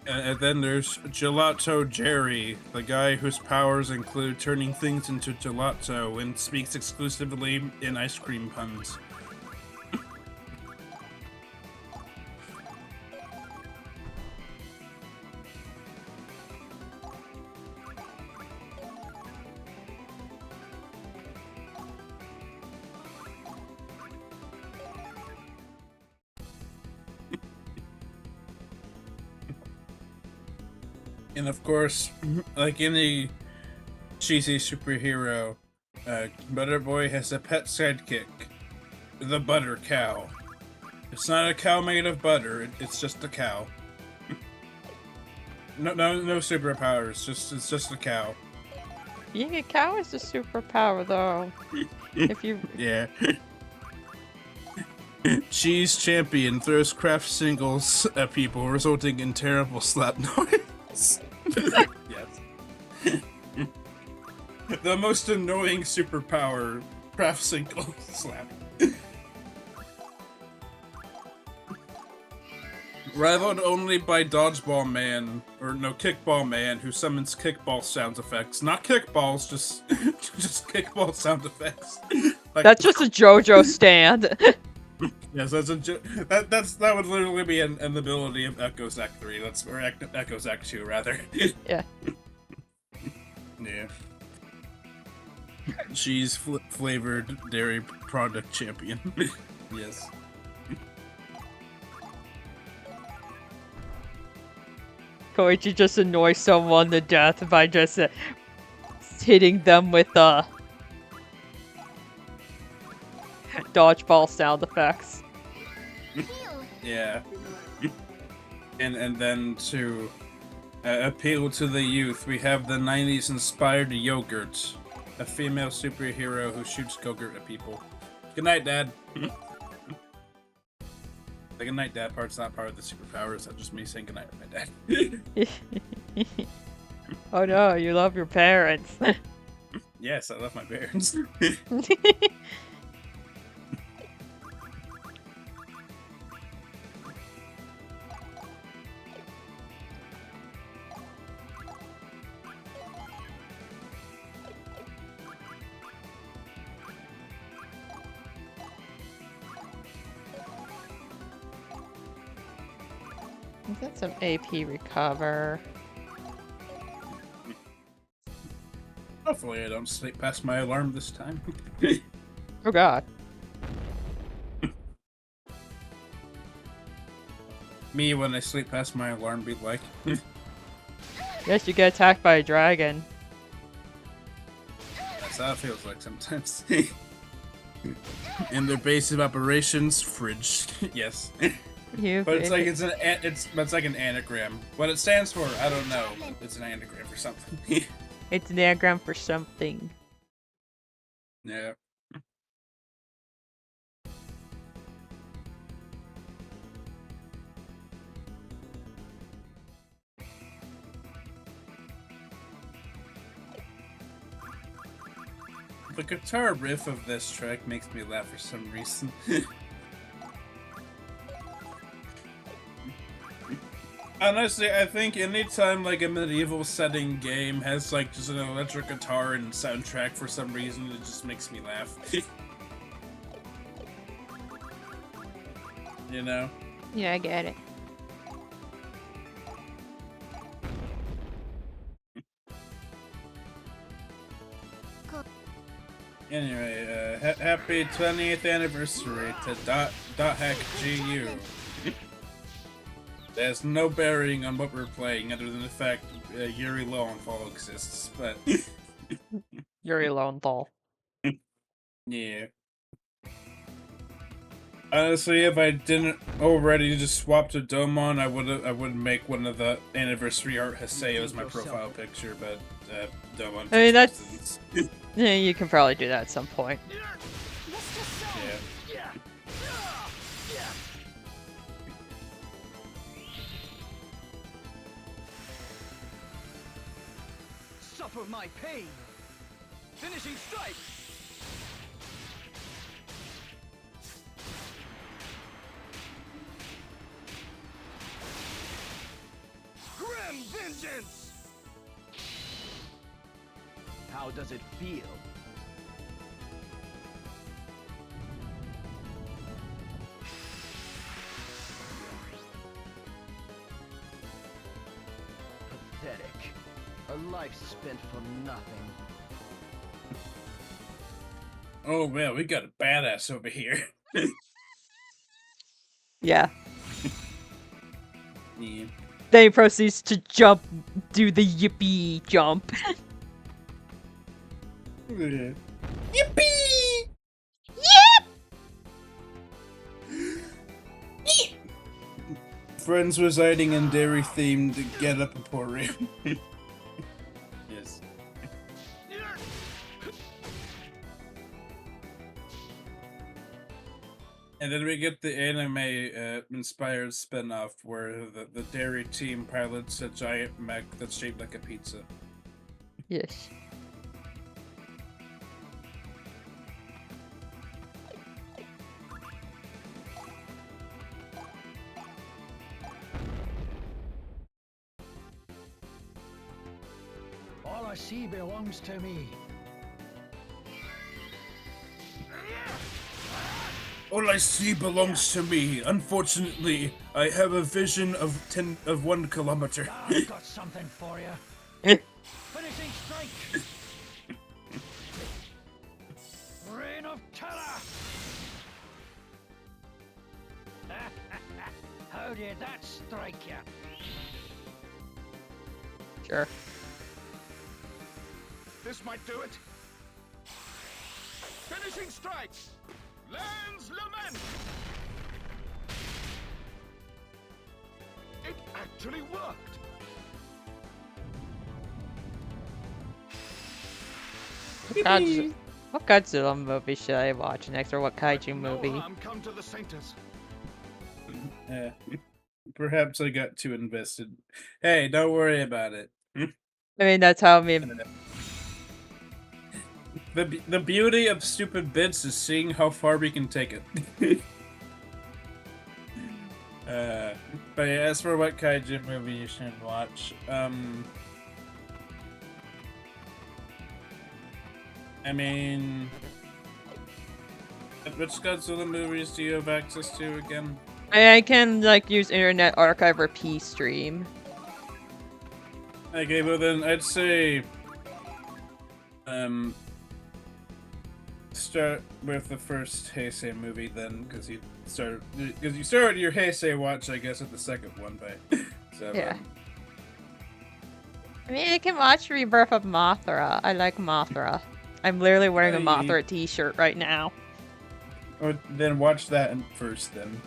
And then there's Gelato Jerry, the guy whose powers include turning things into gelato and speaks exclusively in ice cream puns. And of course, like any cheesy superhero, Butterboy has a pet sidekick, the Butter Cow. It's not a cow made of butter, it's just a cow. No superpowers, it's just a cow. Being a cow is a superpower, though. If you... Yeah. Cheese champion throws craft singles at people, resulting in terrible slap noise. Yes. The most annoying superpower, craft single slap. Rivaled only by Dodgeball Man, or no, Kickball Man, who summons kickball sound effects. Not kickballs, just kickball sound effects. Like, That's just a JoJo stand. yes, that would literally be an ability of Echoes Act 3. Or Echoes Act 2, rather. Yeah. Yeah. Cheese flavored dairy product champion. Yes. Koichi just annoys someone to death by just hitting them with dodgeball sound effects. Yeah. And then to appeal to the youth, we have the 90s inspired Yogurt, a female superhero who shoots Go-Gurt at people. Good night, Dad. The good night, Dad part's not part of the superpowers. That's just me saying good night to my dad. Oh no, you love your parents. Yes, I love my parents. Let's get some AP recover. Hopefully I don't sleep past my alarm this time. Oh god. Me when I sleep past my alarm be like. Yes, you get attacked by a dragon. That's how it feels like sometimes. In their base of operations, fridge. Yes. But it's like it's like an anagram. What it stands for, I don't know. It's an anagram for something. It's an anagram for something. Yeah. The guitar riff of this track makes me laugh for some reason. Honestly, I think anytime like a medieval setting game has like just an electric guitar and soundtrack for some reason, it just makes me laugh. You know? Yeah, I get it. Anyway, happy 20th anniversary to .hack GU. There's no bearing on what we're playing other than the fact Yuri Lowenthal exists, but... Yuri Lowenthal. Yeah. Honestly, if I didn't already just swap to Domon, I would make one of the anniversary art Haseo as my profile picture, but Domon. I mean, that's... Yeah, you can probably do that at some point. Yeah. Suffer my pain. Finishing strike. Grim vengeance. How does it feel? Pathetic. A life spent for nothing. Oh man, we got a badass over here. Yeah. Yeah. Then he proceeds to jump, do the yippee jump. Yippee! Yep! Friends residing in dairy themed Get Up Emporium. Yes. And then we get the anime inspired spin-off where the dairy team pilots a giant mech that's shaped like a pizza. Yes. All I see belongs to me. All I see belongs to me. Unfortunately, I have a vision of 1 kilometer. I've got something for you. Finishing strike. Reign of terror. How did that strike you? Sure. This might do it. Finishing strike. Land's lament. It actually worked. What Godzilla movie should I watch next, or what kaiju movie? No harm come to the sainters. Perhaps I got too invested. Hey, don't worry about it. I mean, that's how me. The beauty of stupid bits is seeing how far we can take it. But yeah, as for what kaiju movie you should watch, I mean, which Godzilla movies do you have access to again? I can like use Internet Archive or P-Stream. Okay, well then I'd say start with the first Heisei movie then, because you started your Heisei watch, I guess, at the second one, but so Yeah. I mean, I can watch Rebirth of Mothra. I like Mothra. I'm literally wearing a Mothra t-shirt right now. Or then watch that first then.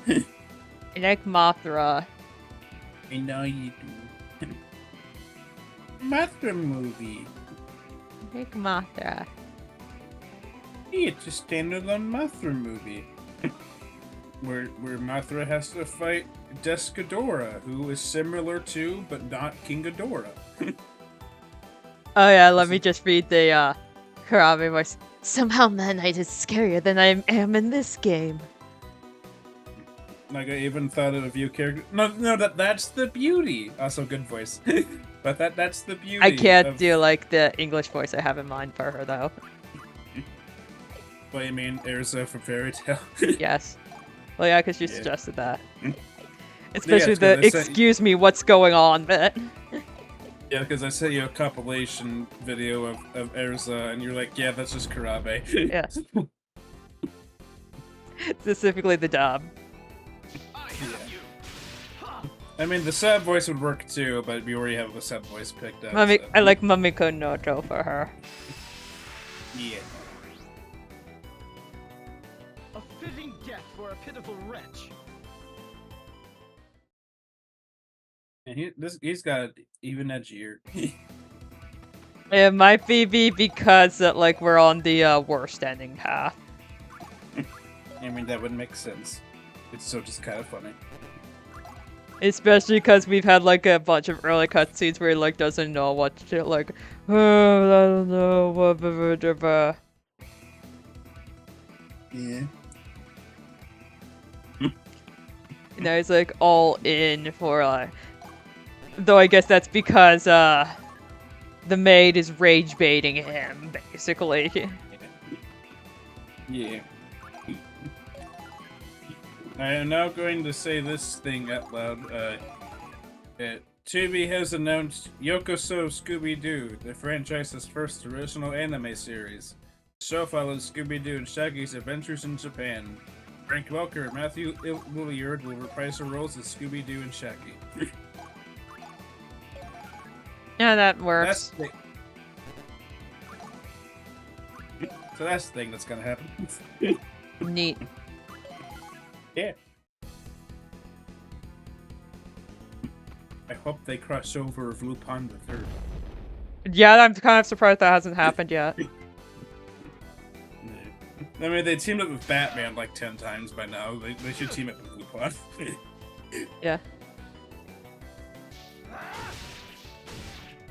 I like Mothra. I know you do. Mothra movie. I like Mothra. Yeah, it's a standalone Mothra movie. where Mothra has to fight Descadora, who is similar to, but not King Ghidorah. Oh yeah, let me just read the Karame voice. Somehow Meta Knight is scarier than I am in this game. Like I even thought of a few characters. No, that's the beauty. Also, good voice. But that's the beauty. I can't do like the English voice I have in mind for her though. What you mean, Erza from Fairy Tail? Yes. Well, yeah, because you Yeah. suggested that. Yeah, Especially it's 'cause the they sent- "excuse me, what's going on" bit. Yeah, because I sent you a compilation video of Erza, and you're like, yeah, that's just Karabe. Yeah. Specifically the dub. I mean, the sub voice would work too, but we already have a sub voice picked up. Mami, so- I like Mamiko Noto for her. Yeah. A fitting death for a pitiful wretch. And he's got even edgier. It might be because that like we're on the worst ending path. I mean, that would make sense. It's so just kind of funny. Especially because we've had like a bunch of early cutscenes where he like doesn't know what to like. Oh, I don't know what. Yeah. You know, he's like all in for though I guess that's because the maid is rage baiting him basically. Yeah. I am now going to say this thing out loud. Tubi has announced Yokoso Scooby-Doo, the franchise's first original anime series. The show follows Scooby-Doo and Shaggy's adventures in Japan. Frank Welker and Matthew Lillard will reprise their roles as Scooby-Doo and Shaggy. Yeah, that works. So that's the thing that's gonna happen. Neat. Yeah. I hope they cross over with Lupin the Third. Yeah, I'm kind of surprised that hasn't happened yet. I mean, they teamed up with Batman like 10 times by now. They should team up with Lupin. Yeah.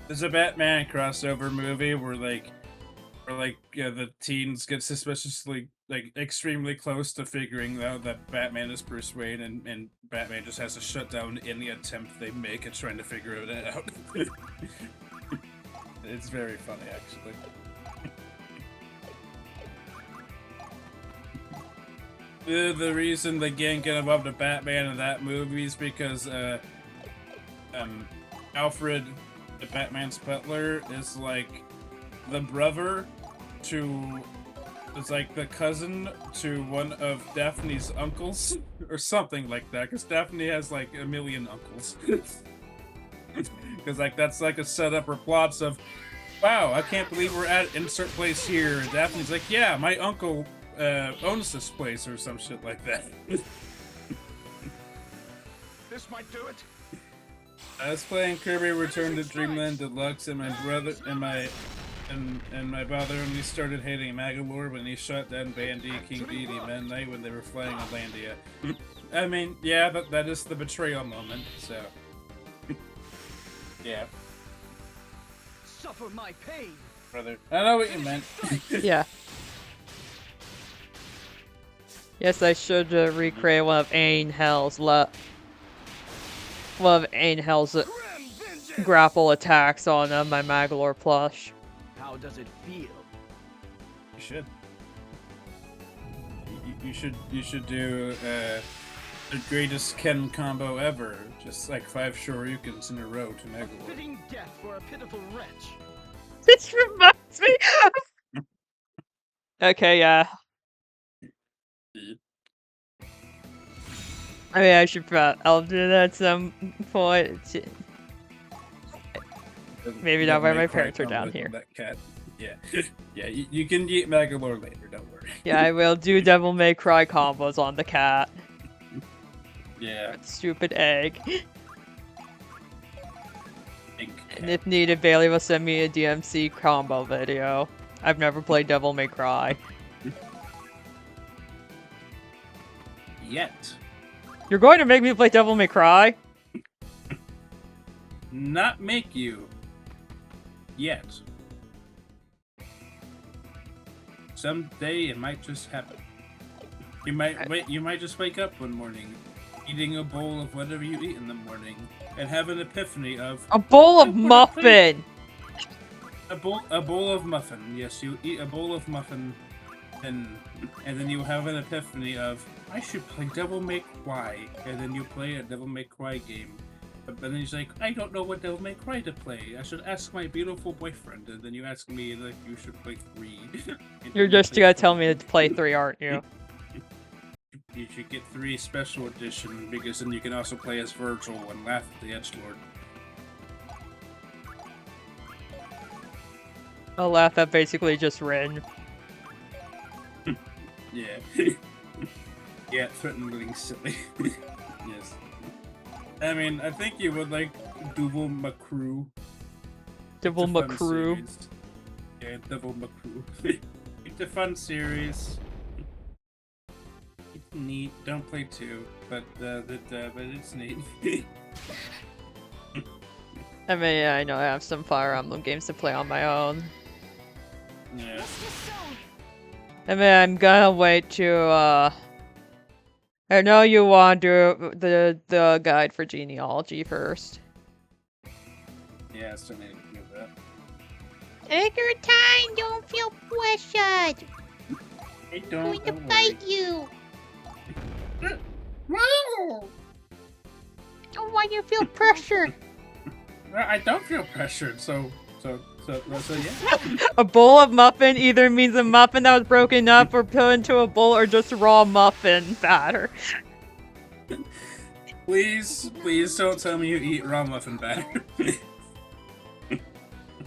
There's a Batman crossover movie where the teens get suspiciously extremely close to figuring out that Batman is Bruce Wayne, and Batman just has to shut down any attempt they make at trying to figure it out. It's very funny, actually. The reason they can't get above the Batman in that movie is because Alfred, the Batman's butler, is like the brother to, it's like the cousin to one of Daphne's uncles or something like that, because Daphne has like a million uncles. Because like that's like a setup or plots of, wow, I can't believe we're at insert place here. And Daphne's like, yeah, my uncle owns this place or some shit like that. This might do it. I was playing Kirby Return to Dreamland Deluxe, and my brother and my brother only started hating Magalore when he shot down Bandy, King Dedede, Meta Knight when they were flying on Landia. I mean, yeah, that is the betrayal moment, so. Yeah, Suffer my pain. brother. I know what you meant. Yeah. Yes, I should recreate one of Angel's Grim vengeance. grapple attacks on my Magalore plush. How does it feel? You should. You should do The greatest Ken combo ever. Just like 5 Shoryukens in a row to A Megalord. fitting death for a pitiful wretch. This reminds me. Okay, yeah. I mean, I should I'll do that at some point. Maybe not Devil while May my Cry parents are down combos here. on that cat. Yeah. Yeah, you can get Megalord later, don't worry. Yeah, I will do Devil May Cry combos on the cat. Yeah. That stupid egg. Big And cat. if needed, Bailey will send me a DMC combo video. I've never played Devil May Cry. Yet. You're going to make me play Devil May Cry? Not make you. Yet. Someday it might just happen. You might just wake up one morning, eating a bowl of whatever you eat in the morning, and have an epiphany of A bowl I of wanna muffin! a bowl of muffin. Yes, you eat a bowl of muffin, and then you have an epiphany of I should play Devil May Cry, and then you play a Devil May Cry game. But then he's like, I don't know what Devil May Cry to play. I should ask my beautiful boyfriend, and then you ask me like you should play 3. And You're then you just play gonna tell 3. me to play 3, aren't you? You should get 3 special edition because then you can also play as Virgil and laugh at the Edgelord. I'll laugh at basically just Rin. Yeah. Yeah, threateningly silly. Yes. I mean, I think you would like Double McCrew. Devil It's a fun McCrew. series. Yeah, Double McCrew. It's a fun series. It's neat. Don't play 2, but it's neat. I mean, yeah, I know I have some Fire Emblem games to play on my own. Yeah. I mean, I'm gonna wait to, I know you want to do the guide for genealogy first. Yeah, I still need to do that. Take your time, don't feel pressured. Hey, I'm don't going to worry. fight you. Wow! I don't want you to feel pressured. I don't feel pressured, so yeah. A bowl of muffin either means a muffin that was broken up or put into a bowl or just raw muffin batter. Please don't tell me you eat raw muffin batter.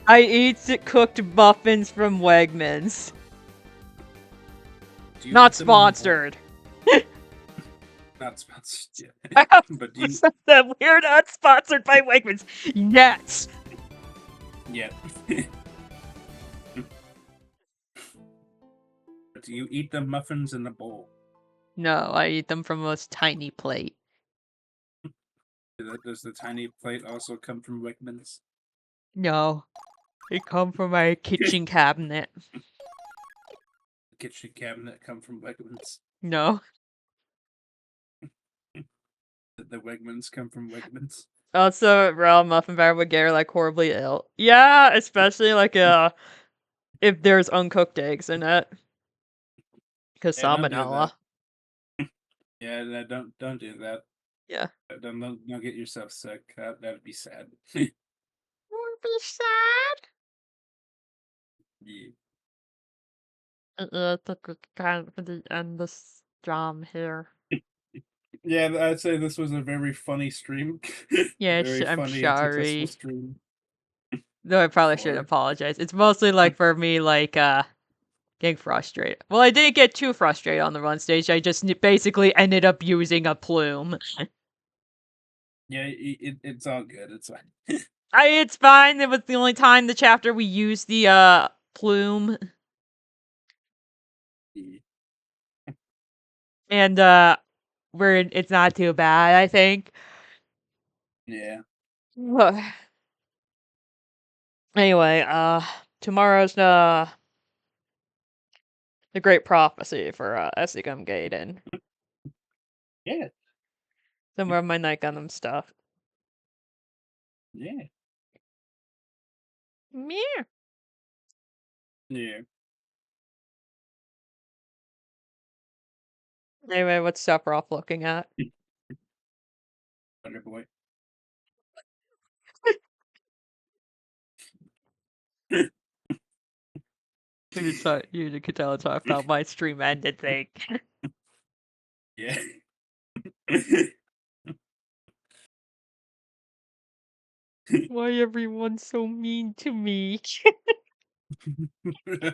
I eat cooked muffins from Wegmans. Do you Not eat them in a bowl? sponsored. Not sponsored. I Yeah. have But do you? that we're not sponsored by Wegmans. Yes. Yeah. But do you eat the muffins in a bowl? No, I eat them from a tiny plate. Does the tiny plate also come from Wegmans? No, they come from my kitchen cabinet. The kitchen cabinet come from Wegmans. No. The Wegmans come from Wegmans. Also, raw muffin batter would get her like horribly ill. Yeah, especially like if there's uncooked eggs in it. Because Yeah, don't do salmonella. Yeah, don't do that. Yeah. Don't get yourself sick. That'd be sad. Won't be sad. Yeah. It took kind of the end this jam here. Yeah, I'd say this was a very funny stream. Yeah, Very I'm funny and successful sorry. stream. Though I probably should Or- apologize. It's mostly like for me, like getting frustrated. Well, I didn't get too frustrated on the run stage. I just basically ended up using a plume. Yeah, it's all good. It's fine. It's fine. It was the only time the chapter we used the plume. And it's not too bad, I think. Yeah. Anyway, tomorrow's the Great Prophecy for Essigum Gaiden. Yeah. Some more of my Night Gundam stuff. Yeah. Yeah. Yeah. Anyway, what's Sephiroth looking at? Butter boy. You could tell it's how my stream ended thing. Yeah. Why everyone's so mean to me? Yeah,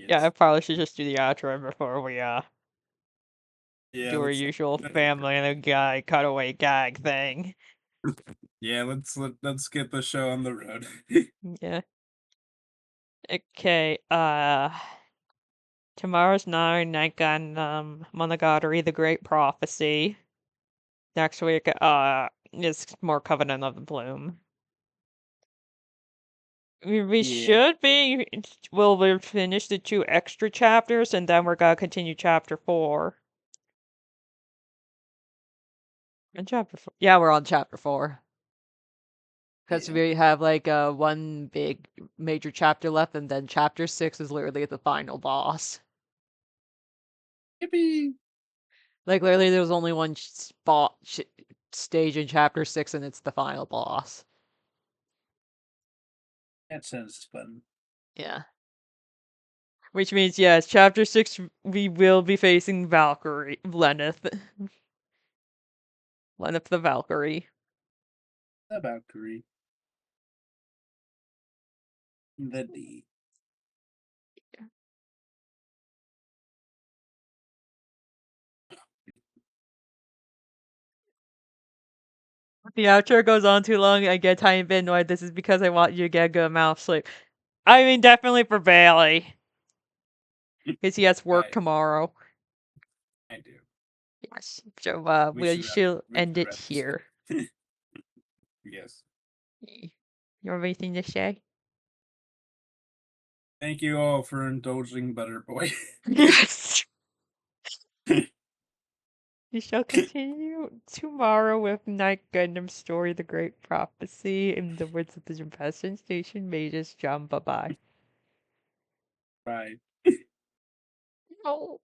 I Yes. probably should just do the outro before we Yeah, do our usual family and a guy cutaway gag thing. Yeah, let's get the show on the road. Yeah. Okay, tomorrow's Night Gundam Monogatari The Great Prophecy. Next week, is more Covenant of the Plume. We Yeah. should be. We'll finish the 2 extra chapters, and then we're gonna continue chapter 4. And chapter 4. Yeah, we're on chapter 4. Because Yeah. we have like one big major chapter left, and then chapter 6 is literally the final boss. Yippee! Like literally, there's only one stage in chapter 6, and it's the final boss. That sounds fun. Yeah. Which means, yes, chapter 6, we will be facing Valkyrie. Lenneth. Lenneth the Valkyrie. The Valkyrie. The D. If the outro goes on too long, I get a tiny bit annoyed. This is because I want you to get a good amount of sleep. I mean, definitely for Bailey. Because he has work tomorrow. I do. Yes. So, we We should end should it wrap this here. Yes. You have anything to say? Thank you all for indulging Butter Boy. Yes. We shall continue tomorrow with Night Gundam Story The Great Prophecy. In the words of the Impassion Station Mages, John, bye-bye. Bye. Oh.